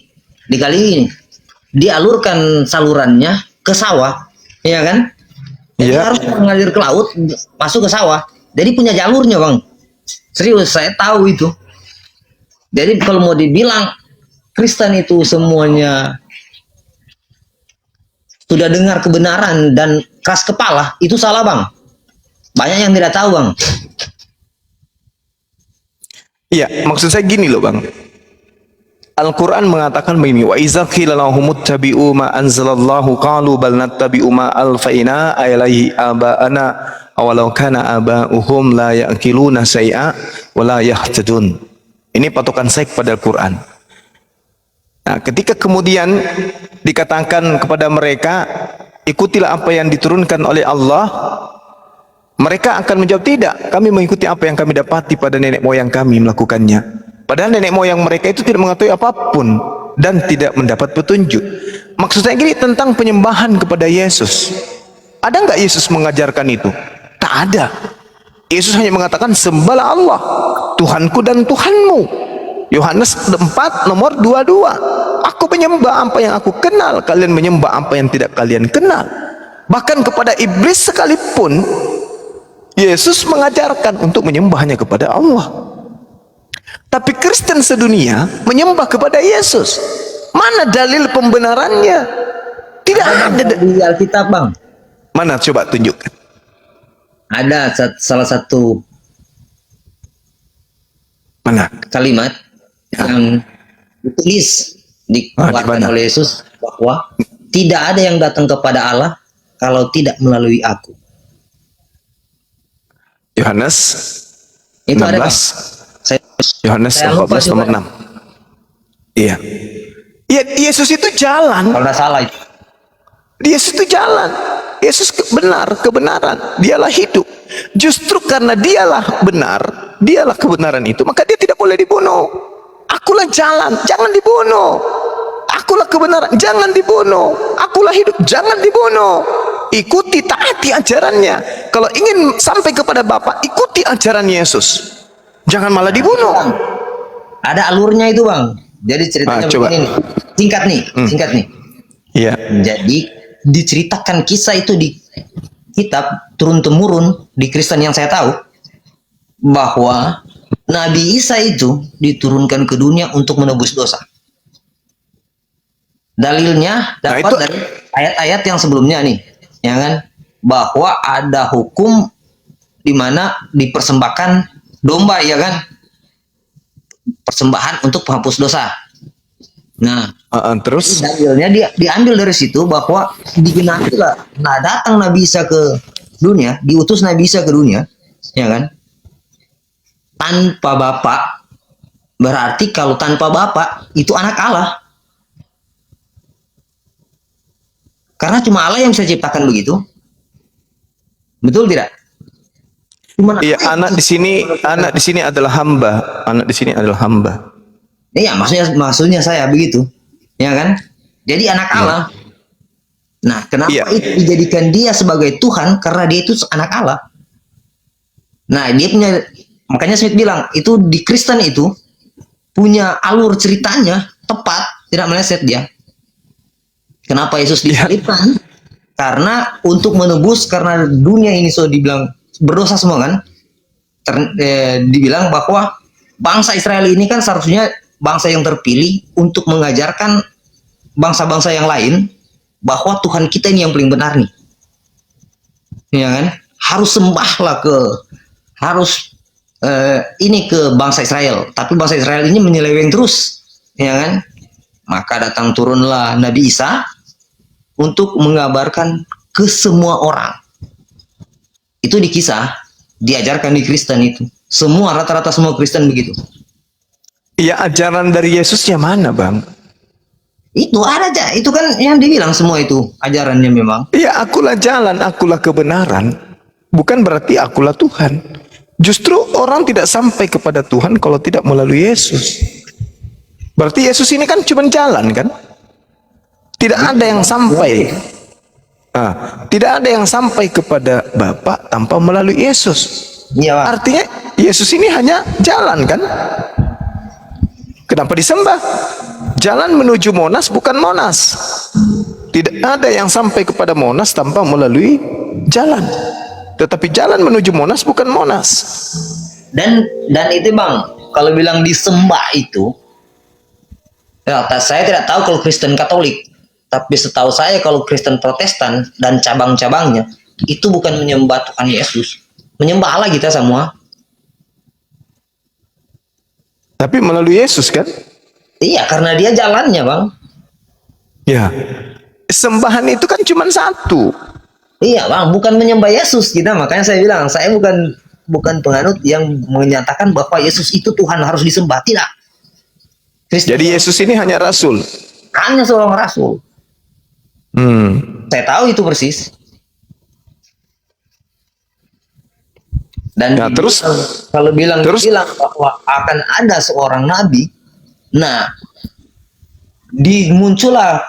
di kali ini dialurkan salurannya ke sawah, ya kan? Jadi harus mengalir ke laut, masuk ke sawah. Jadi punya jalurnya Bang. Serius, saya tahu itu. Jadi kalau mau dibilang Kristen itu semuanya sudah dengar kebenaran dan keras kepala, itu salah Bang. Banyak yang tidak tahu Bang. Iya, maksud saya gini loh Bang. Al-Quran mengatakan begini, wa iza qila lahum ittabi'u ma anzalallahu qalu bal nattabi'u ma alfaina alaihi aba'ana awalau kana aba'uhum la ya'qiluna syai'a wa la yahtadun. Ini patokan saya kepada Al-Quran. Nah, ketika kemudian dikatakan kepada mereka, ikutilah apa yang diturunkan oleh Allah, mereka akan menjawab, tidak, kami mengikuti apa yang kami dapati pada nenek moyang kami melakukannya. Padahal nenek moyang mereka itu tidak mengetahui apapun dan tidak mendapat petunjuk. Maksud saya gini, tentang penyembahan kepada Yesus. Ada nggak Yesus mengajarkan itu? Tak ada. Yesus hanya mengatakan, sembahlah Allah, Tuhanku dan Tuhanmu. Yohanes 4 nomor 22. Aku menyembah apa yang aku kenal, kalian menyembah apa yang tidak kalian kenal. Bahkan kepada iblis sekalipun Yesus mengajarkan untuk menyembahnya kepada Allah. Tapi Kristen sedunia menyembah kepada Yesus. Mana dalil pembenarannya? Tidak ada di Alkitab Bang. Mana, coba tunjukkan. Ada salah satu Mana? kalimat yang ditulis dikeluarkan oleh Yesus bahwa tidak ada yang datang kepada Allah kalau tidak melalui aku. Yohanes Itu ada, 16. Bang. Saya, Yohanes saya lupa 14 nomor juga. 6. Iya. Iya, Yesus itu jalan. Kalau nggak salah itu. Yesus itu jalan. Yesus benar, kebenaran. Dialah hidup. Justru karena dialah benar, dialah kebenaran itu, maka dia tidak boleh dibunuh. Akulah jalan, jangan dibunuh. Akulah kebenaran, jangan dibunuh. Akulah hidup, jangan dibunuh. Ikuti, taati ajarannya. Kalau ingin sampai kepada Bapa, ikuti ajaran Yesus. Jangan malah dibunuh. Ada alurnya itu, Bang. Jadi ceritanya Coba. begini nih. Singkat nih. Iya. Jadi diceritakan kisah itu di kitab turun-temurun di Kristen yang saya tahu, bahwa Nabi Isa itu diturunkan ke dunia untuk menebus dosa. Dalilnya dapat itu- dari ayat-ayat yang sebelumnya nih, ya kan? Bahwa ada hukum di mana dipersembahkan domba, ya kan? Persembahan untuk penghapus dosa. Nah, Terus dalilnya dia diambil dari situ bahwa digenapilah. Nah, datang Nabi Isa ke dunia, diutus Nabi Isa ke dunia, ya kan? Tanpa bapak. Berarti kalau tanpa bapak itu anak Allah. Karena cuma Allah yang bisa ciptakan begitu. Betul tidak? Cuma iya, anak di sini adalah hamba. Anak di sini adalah hamba. Iya, maksudnya saya begitu, ya kan? Jadi anak Allah. Nah, kenapa Iya. itu dijadikan dia sebagai Tuhan? Karena dia itu anak Allah. Nah, dia punya, makanya Smith bilang itu di Kristen itu punya alur ceritanya tepat, tidak meleset dia. Kenapa Yesus disalibkan? Karena untuk menebus, karena dunia ini sudah dibilang berdosa semua kan? Dibilang bahwa bangsa Israel ini kan seharusnya bangsa yang terpilih untuk mengajarkan bangsa-bangsa yang lain bahwa Tuhan kita ini yang paling benar nih, ya kan? Harus sembahlah ini ke bangsa Israel, tapi bangsa Israel ini menyeleweng terus, ya kan? Maka datang turunlah Nabi Isa untuk mengabarkan ke semua orang. Itu di kisah diajarkan di Kristen itu. Semua rata-rata semua Kristen begitu. Iya, ajaran dari Yesusnya mana, Bang? Itu ada aja, itu kan yang dibilang semua itu ajarannya memang. Iya, akulah jalan, akulah kebenaran. Bukan berarti akulah Tuhan. Justru orang tidak sampai kepada Tuhan kalau tidak melalui Yesus. Berarti Yesus ini kan cuma jalan kan? Tidak ada yang sampai. Tidak ada yang sampai kepada Bapa tanpa melalui Yesus. Iya, Pak. Artinya Yesus ini hanya jalan kan? Kenapa disembah? Jalan menuju Monas bukan Monas. Tidak ada yang sampai kepada Monas tanpa melalui jalan. Tetapi jalan menuju Monas bukan Monas. Dan itu Bang, kalau bilang disembah itu, ya, saya tidak tahu kalau Kristen Katolik, tapi setahu saya kalau Kristen Protestan dan cabang-cabangnya itu bukan menyembah Tuhan Yesus, menyembah Allah kita semua. Tapi melalui Yesus kan? Iya, karena dia jalannya, Bang. Ya. Sembahan itu kan cuma satu. Iya, Bang, bukan menyembah Yesus kita. Makanya saya bilang, saya bukan penganut yang menyatakan bahwa Yesus itu Tuhan harus disembah. Tidak. Kristen Jadi Yesus ini hanya rasul. hanya seorang rasul. Saya tahu itu persis. Dan Ya, terus kalau bilang bahwa akan ada seorang nabi, nah dimuncullah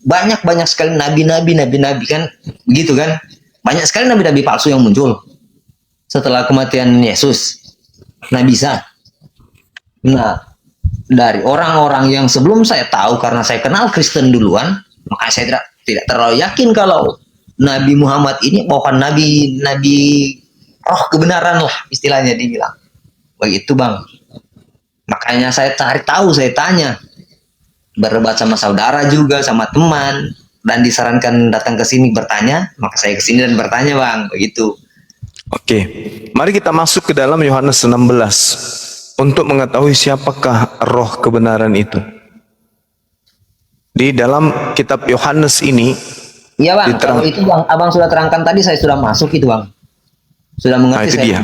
banyak sekali nabi kan, begitu kan? Banyak sekali nabi palsu yang muncul setelah kematian Yesus, Nabi Isa. Nah, dari orang-orang yang sebelum saya tahu karena saya kenal Kristen duluan, maka saya tidak terlalu yakin kalau Nabi Muhammad ini bukan nabi roh kebenaran lah istilahnya dibilang. Begitu, Bang. Makanya saya cari tahu, saya tanya. Berdebat sama saudara juga, sama teman, dan disarankan datang ke sini bertanya, maka saya ke sini dan bertanya, Bang. Begitu. Oke. Mari kita masuk ke dalam Yohanes 16 untuk mengetahui siapakah roh kebenaran itu. Di dalam kitab Yohanes ini Iya bang, Diterang. kalau itu bang, abang sudah terangkan tadi, saya sudah masuk itu bang, sudah Nah, mengerti itu saya. dia.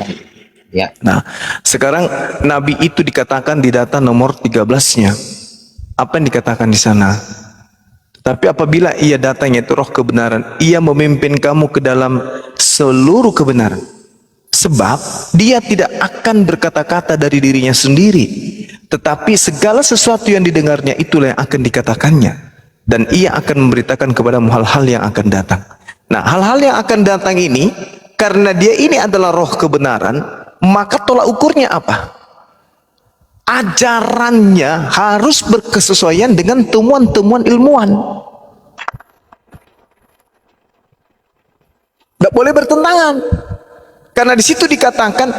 Ya, Nah, sekarang Nabi itu dikatakan di data nomor 13-nya. Apa yang dikatakan di sana? Tapi apabila ia datangnya itu roh kebenaran, ia memimpin kamu ke dalam seluruh kebenaran. Sebab dia tidak akan berkata-kata dari dirinya sendiri, tetapi segala sesuatu yang didengarnya itulah yang akan dikatakannya. Dan ia akan memberitakan kepadamu hal-hal yang akan datang. Nah, hal-hal yang akan datang ini, karena dia ini adalah roh kebenaran, maka tolak ukurnya apa? Ajarannya harus berkesesuaian dengan temuan-temuan ilmuwan. Tidak boleh bertentangan. Karena di situ dikatakan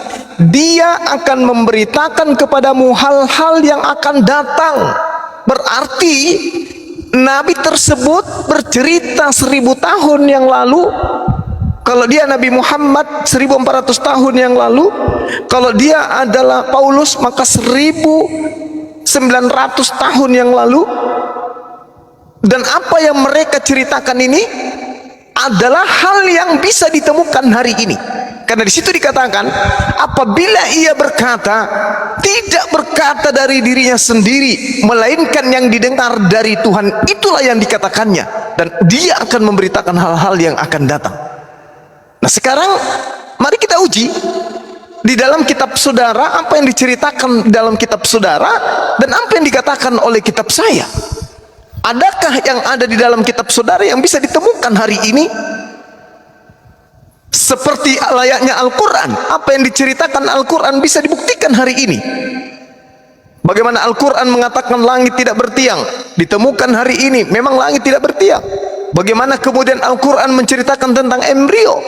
dia akan memberitakan kepadamu hal-hal yang akan datang. Berarti Nabi tersebut bercerita 1000 tahun yang lalu. Kalau dia Nabi Muhammad 1400 tahun yang lalu, kalau dia adalah Paulus maka 1900 tahun yang lalu. Dan apa yang mereka ceritakan ini adalah hal yang bisa ditemukan hari ini. Karena di situ dikatakan apabila ia berkata, tidak berkata dari dirinya sendiri, melainkan yang didengar dari Tuhan, itulah yang dikatakannya, dan dia akan memberitakan hal-hal yang akan datang. Nah, sekarang mari kita uji di dalam kitab saudara apa yang diceritakan dalam kitab saudara dan apa yang dikatakan oleh kitab saya. Adakah yang ada di dalam kitab saudara yang bisa ditemukan hari ini? Seperti layaknya Al-Quran, apa yang diceritakan Al-Quran bisa dibuktikan hari ini. Bagaimana Al-Quran mengatakan langit tidak bertiang, ditemukan hari ini memang langit tidak bertiang. Bagaimana kemudian Al-Quran menceritakan tentang embrio,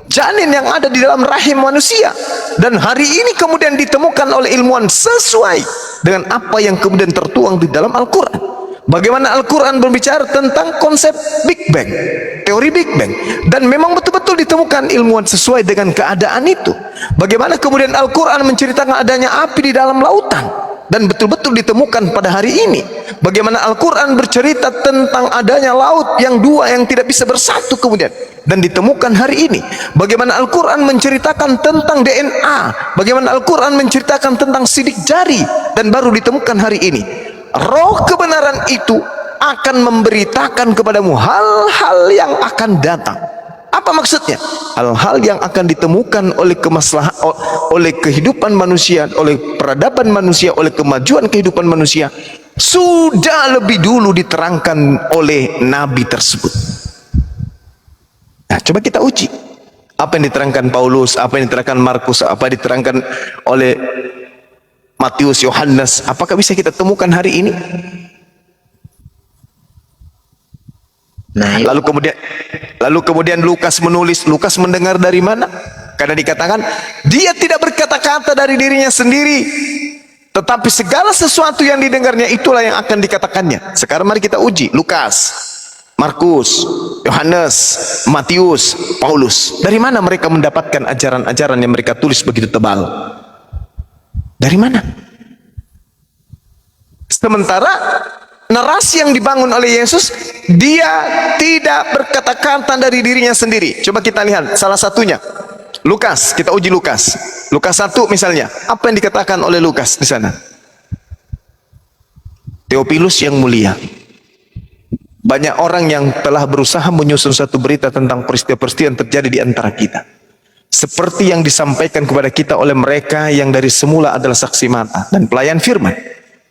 janin yang ada di dalam rahim manusia, dan hari ini kemudian ditemukan oleh ilmuwan sesuai dengan apa yang kemudian tertuang di dalam Al-Quran. Bagaimana Al-Quran berbicara tentang konsep Big Bang, teori Big Bang, dan memang betul-betul ditemukan ilmuwan sesuai dengan keadaan itu. Bagaimana kemudian Al-Quran menceritakan adanya api di dalam lautan, dan betul-betul ditemukan pada hari ini. Bagaimana Al-Quran bercerita tentang adanya laut yang dua yang tidak bisa bersatu kemudian, dan ditemukan hari ini. Bagaimana Al-Quran menceritakan tentang DNA, bagaimana Al-Quran menceritakan tentang sidik jari, dan baru ditemukan hari ini. Roh kebenaran itu akan memberitakan kepadamu hal-hal yang akan datang. Apa maksudnya? Hal-hal yang akan ditemukan oleh kemaslahatan, oleh kehidupan manusia, oleh peradaban manusia, oleh kemajuan kehidupan manusia, sudah lebih dulu diterangkan oleh Nabi tersebut. Nah, coba kita uji. Apa yang diterangkan Paulus, apa yang diterangkan Markus, apa yang diterangkan oleh Matius, Yohanes, apakah bisa kita temukan hari ini? nah Lalu kemudian Lukas menulis, Lukas mendengar dari mana? Karena dikatakan dia tidak berkata-kata dari dirinya sendiri, tetapi segala sesuatu yang didengarnya itulah yang akan dikatakannya. Sekarang mari kita uji Lukas, Markus, Yohanes, Matius, Paulus. Dari mana mereka mendapatkan ajaran-ajaran yang mereka tulis begitu tebal? Dari mana? Sementara narasi yang dibangun oleh Yesus, dia tidak berkata-kata dari dirinya sendiri. Coba kita lihat salah satunya. Lukas, kita uji Lukas. Lukas 1 misalnya. Apa yang dikatakan oleh Lukas di sana? Theophilus yang mulia, banyak orang yang telah berusaha menyusun satu berita tentang peristiwa-peristiwa yang terjadi di antara kita, seperti yang disampaikan kepada kita oleh mereka yang dari semula adalah saksi mata dan pelayan firman.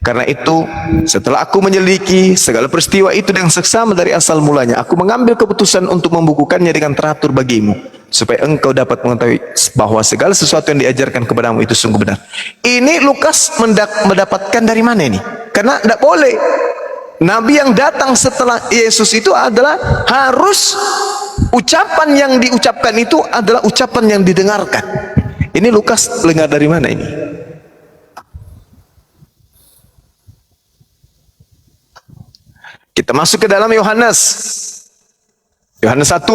Karena itu, setelah aku menyelidiki segala peristiwa itu dengan seksama dari asal mulanya, aku mengambil keputusan untuk membukukannya dengan teratur bagimu, supaya engkau dapat mengetahui bahwa segala sesuatu yang diajarkan kepadamu itu sungguh benar. Ini Lukas mendapatkan dari mana ini? Karena tidak boleh. Nabi yang datang setelah Yesus itu adalah harus ucapan yang diucapkan itu adalah ucapan yang didengarkan. Ini Lukas dengar dari mana ini? Kita masuk ke dalam Yohanes. Yohanes 1.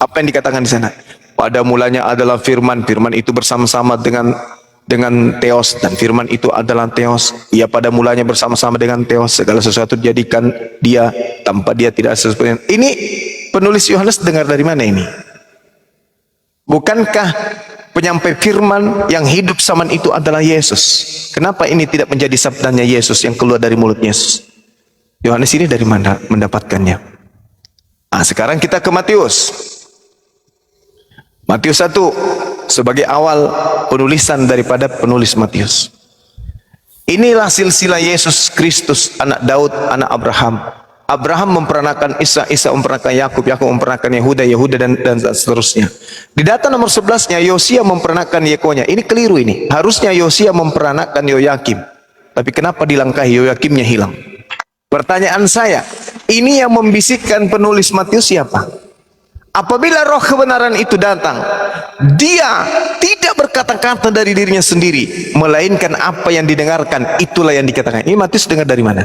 Apa yang dikatakan di sana? Pada mulanya adalah firman, firman itu bersama-sama dengan dengan Theos, dan firman itu adalah Theos. Ia pada mulanya bersama-sama dengan Theos, segala sesuatu dijadikan dia, tanpa dia tidak ada sesuatu. Ini penulis Yohanes dengar dari mana ini? Bukankah penyampai firman yang hidup zaman itu adalah Yesus? Kenapa ini tidak menjadi sabdanya Yesus yang keluar dari mulut Yesus? Yohanes ini dari mana mendapatkannya? Nah, sekarang kita ke Matius. Matius 1 sebagai awal penulisan daripada penulis Matius. Inilah silsilah Yesus Kristus, anak Daud, anak Abraham. Abraham memperanakan Isa, Isa memperanakan Yakub, Yakub memperanakan Yehuda, Yehuda dan seterusnya. Di data nomor 11-nya Yosia memperanakan Yekonya. Ini keliru ini. Harusnya Yosia memperanakan Yoyakim. Tapi kenapa dilangkahi, Yoyakimnya hilang? Pertanyaan saya, ini yang membisikkan penulis Matius siapa? Apabila roh kebenaran itu datang, dia tidak berkata-kata dari dirinya sendiri, melainkan apa yang didengarkan, itulah yang dikatakan. Ini Matius dengar dari mana?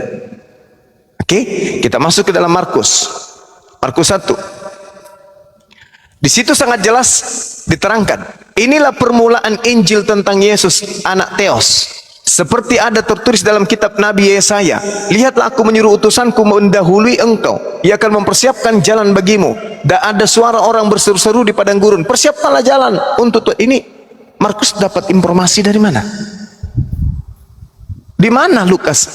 Oke, kita masuk ke dalam Markus. Markus 1. Di situ sangat jelas diterangkan. Inilah permulaan Injil tentang Yesus, anak Theos. Seperti ada tertulis dalam kitab Nabi Yesaya, lihatlah aku menyuruh utusanku mendahului engkau, ia akan mempersiapkan jalan bagimu. Dan ada suara orang berseru-seru di padang gurun, persiapkanlah jalan untuk ini. Markus dapat informasi dari mana? Di mana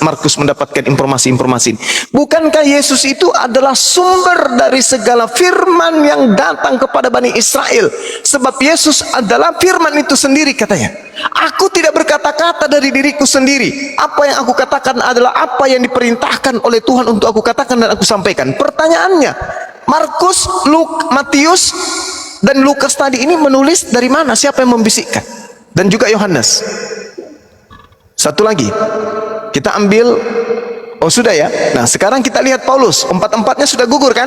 Markus mendapatkan informasi-informasi ini? Bukankah Yesus itu adalah sumber dari segala firman yang datang kepada Bani Israel? Sebab Yesus adalah firman itu sendiri, katanya. Aku tidak berkata-kata dari diriku sendiri. Apa yang aku katakan adalah apa yang diperintahkan oleh Tuhan untuk aku katakan dan aku sampaikan. Pertanyaannya, Markus, Matius, dan Lukas tadi ini menulis dari mana? Siapa yang membisikkan? Dan juga Yohanes. Satu lagi, kita ambil, oh sudah ya. Nah sekarang kita lihat Paulus, empat-empatnya sudah gugur kan?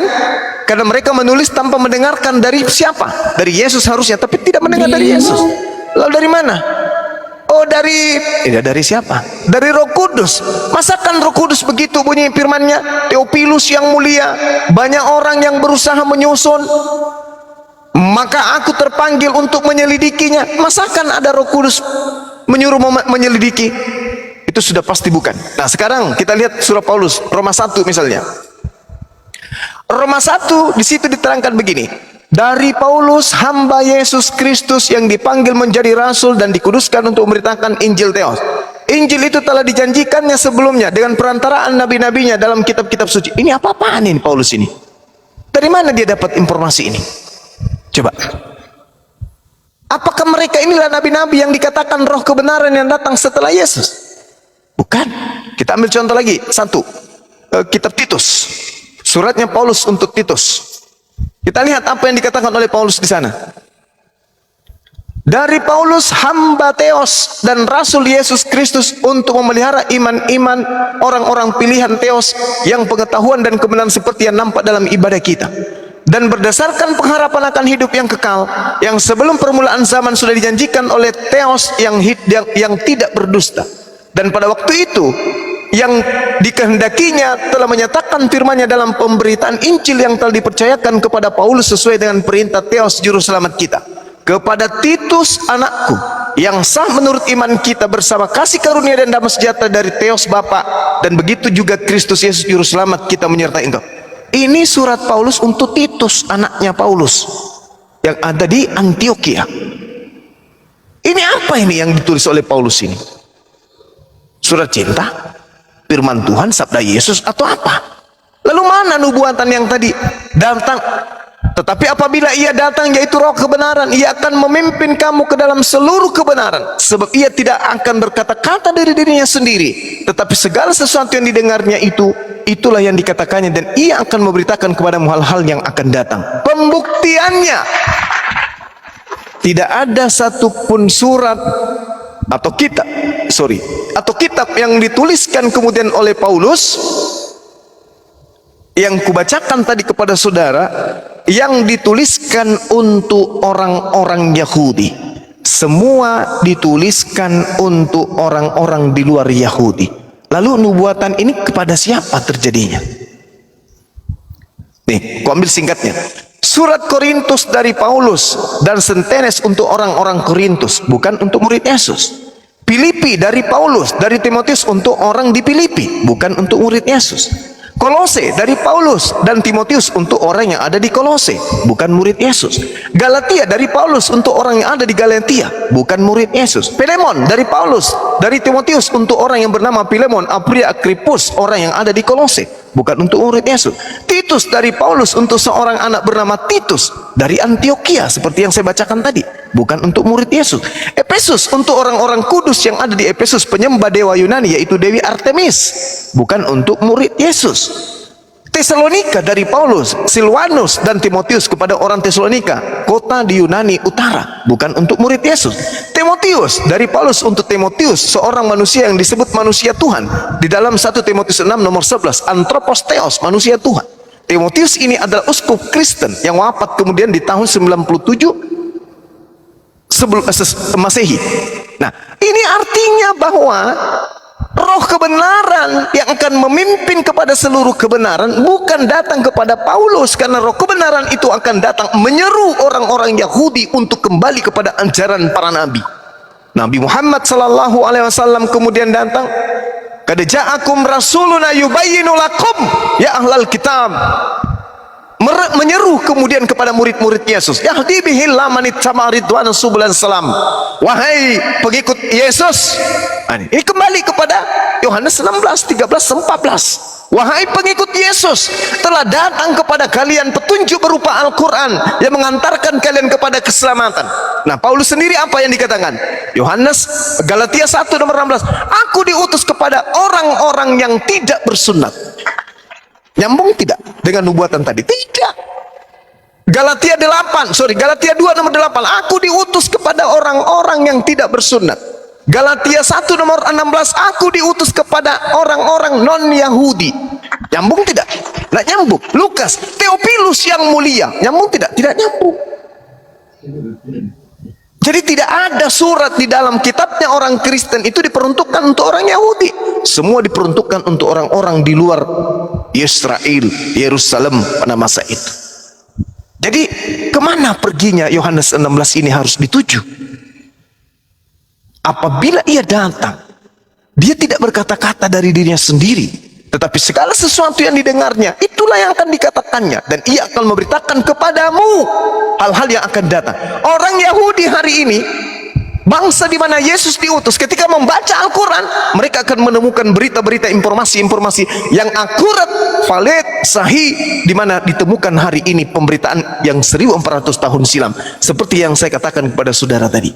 Karena mereka menulis tanpa mendengarkan dari siapa? Dari Yesus harusnya, tapi tidak mendengar dari Yesus. Lalu dari mana? Oh dari siapa? Dari Roh Kudus. Masakan Roh Kudus begitu bunyi firmannya? Theophilus yang mulia, banyak orang yang berusaha menyusun, maka aku terpanggil untuk menyelidikinya. Masakan ada Roh Kudus menyuruh menyelidiki? Itu sudah pasti bukan. Nah sekarang kita lihat surah Paulus, Roma 1 misalnya. Roma 1 di situ diterangkan begini. Dari Paulus, hamba Yesus Kristus yang dipanggil menjadi rasul dan dikuduskan untuk memberitakan Injil Theos. Injil itu telah dijanjikannya sebelumnya dengan perantaraan nabi-nabinya dalam kitab-kitab suci. Ini apa-apaan ini Paulus ini? Dari mana dia dapat informasi ini? Coba. Apakah mereka inilah nabi-nabi yang dikatakan roh kebenaran yang datang setelah Yesus? Bukan. Kita ambil contoh lagi. Satu. Kitab Titus. Suratnya Paulus untuk Titus. Kita lihat apa yang dikatakan oleh Paulus di sana. Dari Paulus, hamba Theos dan Rasul Yesus Kristus untuk memelihara iman-iman orang-orang pilihan Theos yang pengetahuan dan kebenaran seperti yang nampak dalam ibadah kita. Dan berdasarkan pengharapan akan hidup yang kekal, yang sebelum permulaan zaman sudah dijanjikan oleh Theos yang tidak berdusta. Dan pada waktu itu, yang dikehendakinya telah menyatakan firman-Nya dalam pemberitaan Injil yang telah dipercayakan kepada Paulus sesuai dengan perintah Theos juru selamat kita. Kepada Titus anakku yang sah menurut iman kita bersama kasih karunia dan damai sejahtera dari Theos Bapa, dan begitu juga Kristus Yesus juru selamat kita menyertai engkau. Ini surat Paulus untuk Titus, anaknya Paulus yang ada di Antioquia. Ini apa ini yang ditulis oleh Paulus ini? Surat cinta, firman Tuhan, sabda Yesus, atau apa? Lalu mana nubuatan yang tadi datang? Tetapi apabila ia datang, yaitu roh kebenaran, ia akan memimpin kamu ke dalam seluruh kebenaran. Sebab ia tidak akan berkata-kata dari dirinya sendiri, tetapi segala sesuatu yang didengarnya itulah yang dikatakannya, dan ia akan memberitakan kepadamu hal-hal yang akan datang. Pembuktiannya, tidak ada satupun surat atau kitab yang dituliskan kemudian oleh Paulus yang kubacakan tadi kepada saudara, yang dituliskan untuk orang-orang Yahudi. Semua dituliskan untuk orang-orang di luar Yahudi. Lalu nubuatan ini kepada siapa terjadinya? Nih, ku ambil singkatnya. Surat Korintus dari Paulus dan Sentenes untuk orang-orang Korintus, bukan untuk murid Yesus. Filipi dari Paulus, dari Timotius untuk orang di Filipi, bukan untuk murid Yesus. Kolose dari Paulus dan Timotius untuk orang yang ada di Kolose, bukan murid Yesus. Galatia dari Paulus untuk orang yang ada di Galatia, bukan murid Yesus. Filemon dari Paulus, dari Timotius untuk orang yang bernama Filemon, Apria, Akripus, orang yang ada di Kolose, bukan untuk murid Yesus. Titus dari Paulus untuk seorang anak bernama Titus dari Antioquia, seperti yang saya bacakan tadi, bukan untuk murid Yesus. Efesus untuk orang-orang kudus yang ada di Efesus, penyembah dewa Yunani yaitu Dewi Artemis, bukan untuk murid Yesus. Tesalonika dari Paulus, Silwanus dan Timotius kepada orang Tesalonika, kota di Yunani Utara, bukan untuk murid Yesus. Timotius dari Paulus untuk Timotius, seorang manusia yang disebut manusia Tuhan. Di dalam 1 Timotius 6 nomor 11, Anthropos Theos, manusia Tuhan. Timotius ini adalah uskup Kristen yang wafat kemudian di tahun 97 sebelum Masehi. Nah, ini artinya bahwa roh kebenaran yang akan memimpin kepada seluruh kebenaran bukan datang kepada Paulus, karena roh kebenaran itu akan datang menyeru orang-orang Yahudi untuk kembali kepada ajaran para nabi. Nabi Muhammad sallallahu alaihi wasallam kemudian datang, "Qad ja'akum rasuluna yubayyinu lakum ya ahlal kitab." Menyeru kemudian kepada murid-murid Yesus, yahdi bihil lamanit sama ridwan subulan salam. Wahai pengikut Yesus, ini kembali kepada Yohanes 16, 13, 14. Wahai pengikut Yesus, telah datang kepada kalian petunjuk berupa Al-Quran yang mengantarkan kalian kepada keselamatan. Nah, Paulus sendiri apa yang dikatakan? Yohanes, Galatia 1 nomor 16, aku diutus kepada orang-orang yang tidak bersunat. Nyambung tidak dengan nubuatan tadi? Tidak. Galatia 2 nomor 8, aku diutus kepada orang-orang yang tidak bersunat. Galatia 1 nomor 16, aku diutus kepada orang-orang non-Yahudi. Nyambung tidak? Tidak nyambung. Lukas, Theophilus yang mulia, nyambung tidak? Tidak nyambung. Jadi tidak ada surat di dalam kitabnya orang Kristen itu diperuntukkan untuk orang Yahudi. Semua diperuntukkan untuk orang-orang di luar Israel, Yerusalem pada masa itu. Jadi kemana perginya Yohanes 16 ini harus dituju? Apabila ia datang, dia tidak berkata-kata dari dirinya sendiri, tetapi segala sesuatu yang didengarnya itulah yang akan dikatakannya, dan ia akan memberitakan kepadamu hal-hal yang akan datang. Orang Yahudi hari ini, bangsa di mana Yesus diutus, ketika membaca Al-Quran, mereka akan menemukan berita-berita, informasi-informasi yang akurat, valid, sahih, di mana ditemukan hari ini pemberitaan yang 1400 tahun silam. Seperti yang saya katakan kepada saudara tadi,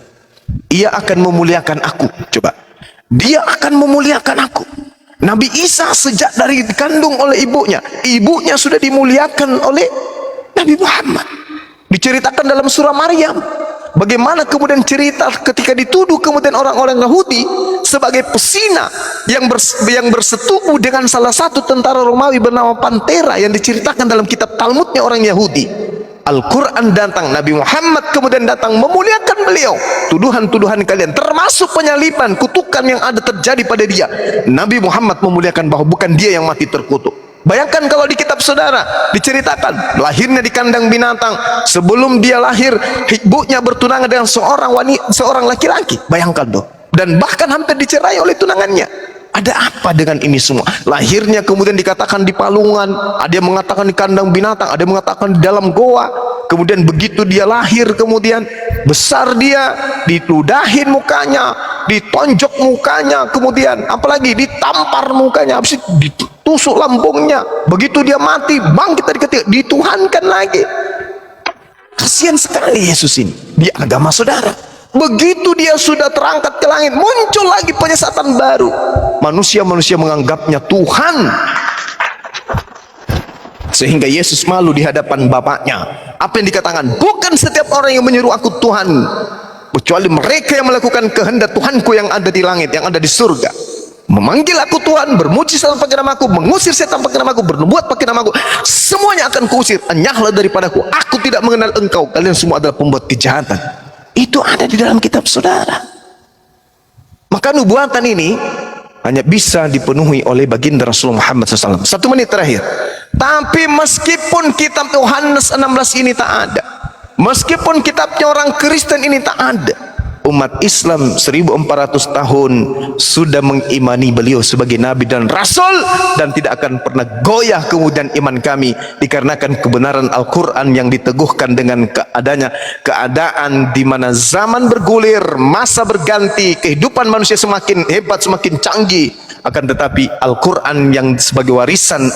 ia akan memuliakan aku. Coba, dia akan memuliakan aku. Nabi Isa sejak dari dikandung oleh ibunya sudah dimuliakan oleh Nabi Muhammad. Diceritakan dalam surah Maryam bagaimana kemudian cerita ketika dituduh kemudian orang-orang Yahudi sebagai pesina yang bersetubuh dengan salah satu tentara Romawi bernama Pantera, yang diceritakan dalam kitab Talmudnya orang Yahudi. Al-Quran datang, Nabi Muhammad kemudian datang memuliakan beliau. Tuduhan-tuduhan kalian termasuk penyaliban, kutukan yang ada terjadi pada dia, Nabi Muhammad memuliakan bahwa bukan dia yang mati terkutuk. Bayangkan kalau di kitab saudara diceritakan lahirnya di kandang binatang, sebelum dia lahir ibunya bertunangan dengan seorang laki-laki. Bayangkan tuh, dan bahkan hampir dicerai oleh tunangannya. Ada apa dengan ini semua? Lahirnya kemudian dikatakan di palungan, ada yang mengatakan di kandang binatang, ada yang mengatakan di dalam goa. Kemudian begitu dia lahir, kemudian besar dia, diludahin mukanya, ditonjok mukanya, kemudian apalagi ditampar mukanya, habis itu ditusuk lambungnya. Begitu dia mati, bangkit dari ketika, dituhankan lagi. Kasihan sekali Yesus ini di agama saudara. Begitu dia sudah terangkat ke langit, muncul lagi penyesatan baru. Manusia-manusia menganggapnya Tuhan, sehingga Yesus malu di hadapan Bapaknya. Apa yang dikatakan? Bukan setiap orang yang menyeru aku Tuhan, kecuali mereka yang melakukan kehendak Tuhanku yang ada di langit, yang ada di surga. Memanggil aku Tuhan, bermujizat pakai namaku, mengusir setan pakai namaku, bernubuat pakai namaku, semuanya akan kuusir. Enyahlah daripadaku, aku tidak mengenal engkau, kalian semua adalah pembuat kejahatan. Itu ada di dalam kitab saudara. Maka nubuatan ini hanya bisa dipenuhi oleh baginda Rasulullah Muhammad SAW. 1 menit terakhir. Tapi meskipun kitab Yohanes 16 ini tak ada, meskipun kitabnya orang Kristen ini tak ada, umat Islam 1400 tahun sudah mengimani beliau sebagai nabi dan rasul, dan tidak akan pernah goyah kemudian iman kami dikarenakan kebenaran Al-Quran yang diteguhkan dengan keadaan di mana zaman bergulir, masa berganti, kehidupan manusia semakin hebat, semakin canggih. Akan tetapi Al-Quran yang sebagai warisan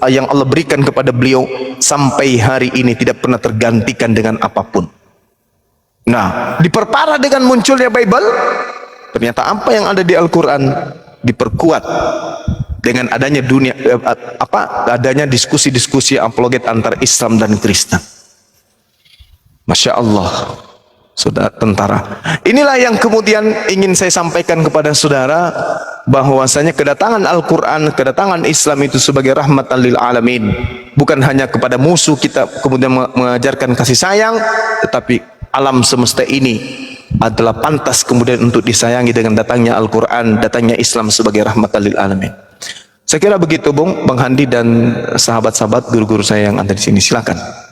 yang Allah berikan kepada beliau sampai hari ini tidak pernah tergantikan dengan apapun. Nah, diperparah dengan munculnya Bible, ternyata apa yang ada di Al-Quran diperkuat dengan adanya adanya diskusi-diskusi apologet antara Islam dan Kristen. Masya Allah, saudara tentara. Inilah yang kemudian ingin saya sampaikan kepada saudara, bahwasanya kedatangan Al-Quran, kedatangan Islam itu sebagai rahmatan lil alamin, bukan hanya kepada musuh kita kemudian mengajarkan kasih sayang, tetapi alam semesta ini adalah pantas kemudian untuk disayangi dengan datangnya Al-Quran, datangnya Islam sebagai rahmatan lil alamin. Saya kira begitu, Bang Handi dan sahabat-sahabat guru-guru saya yang ada di sini. Silakan.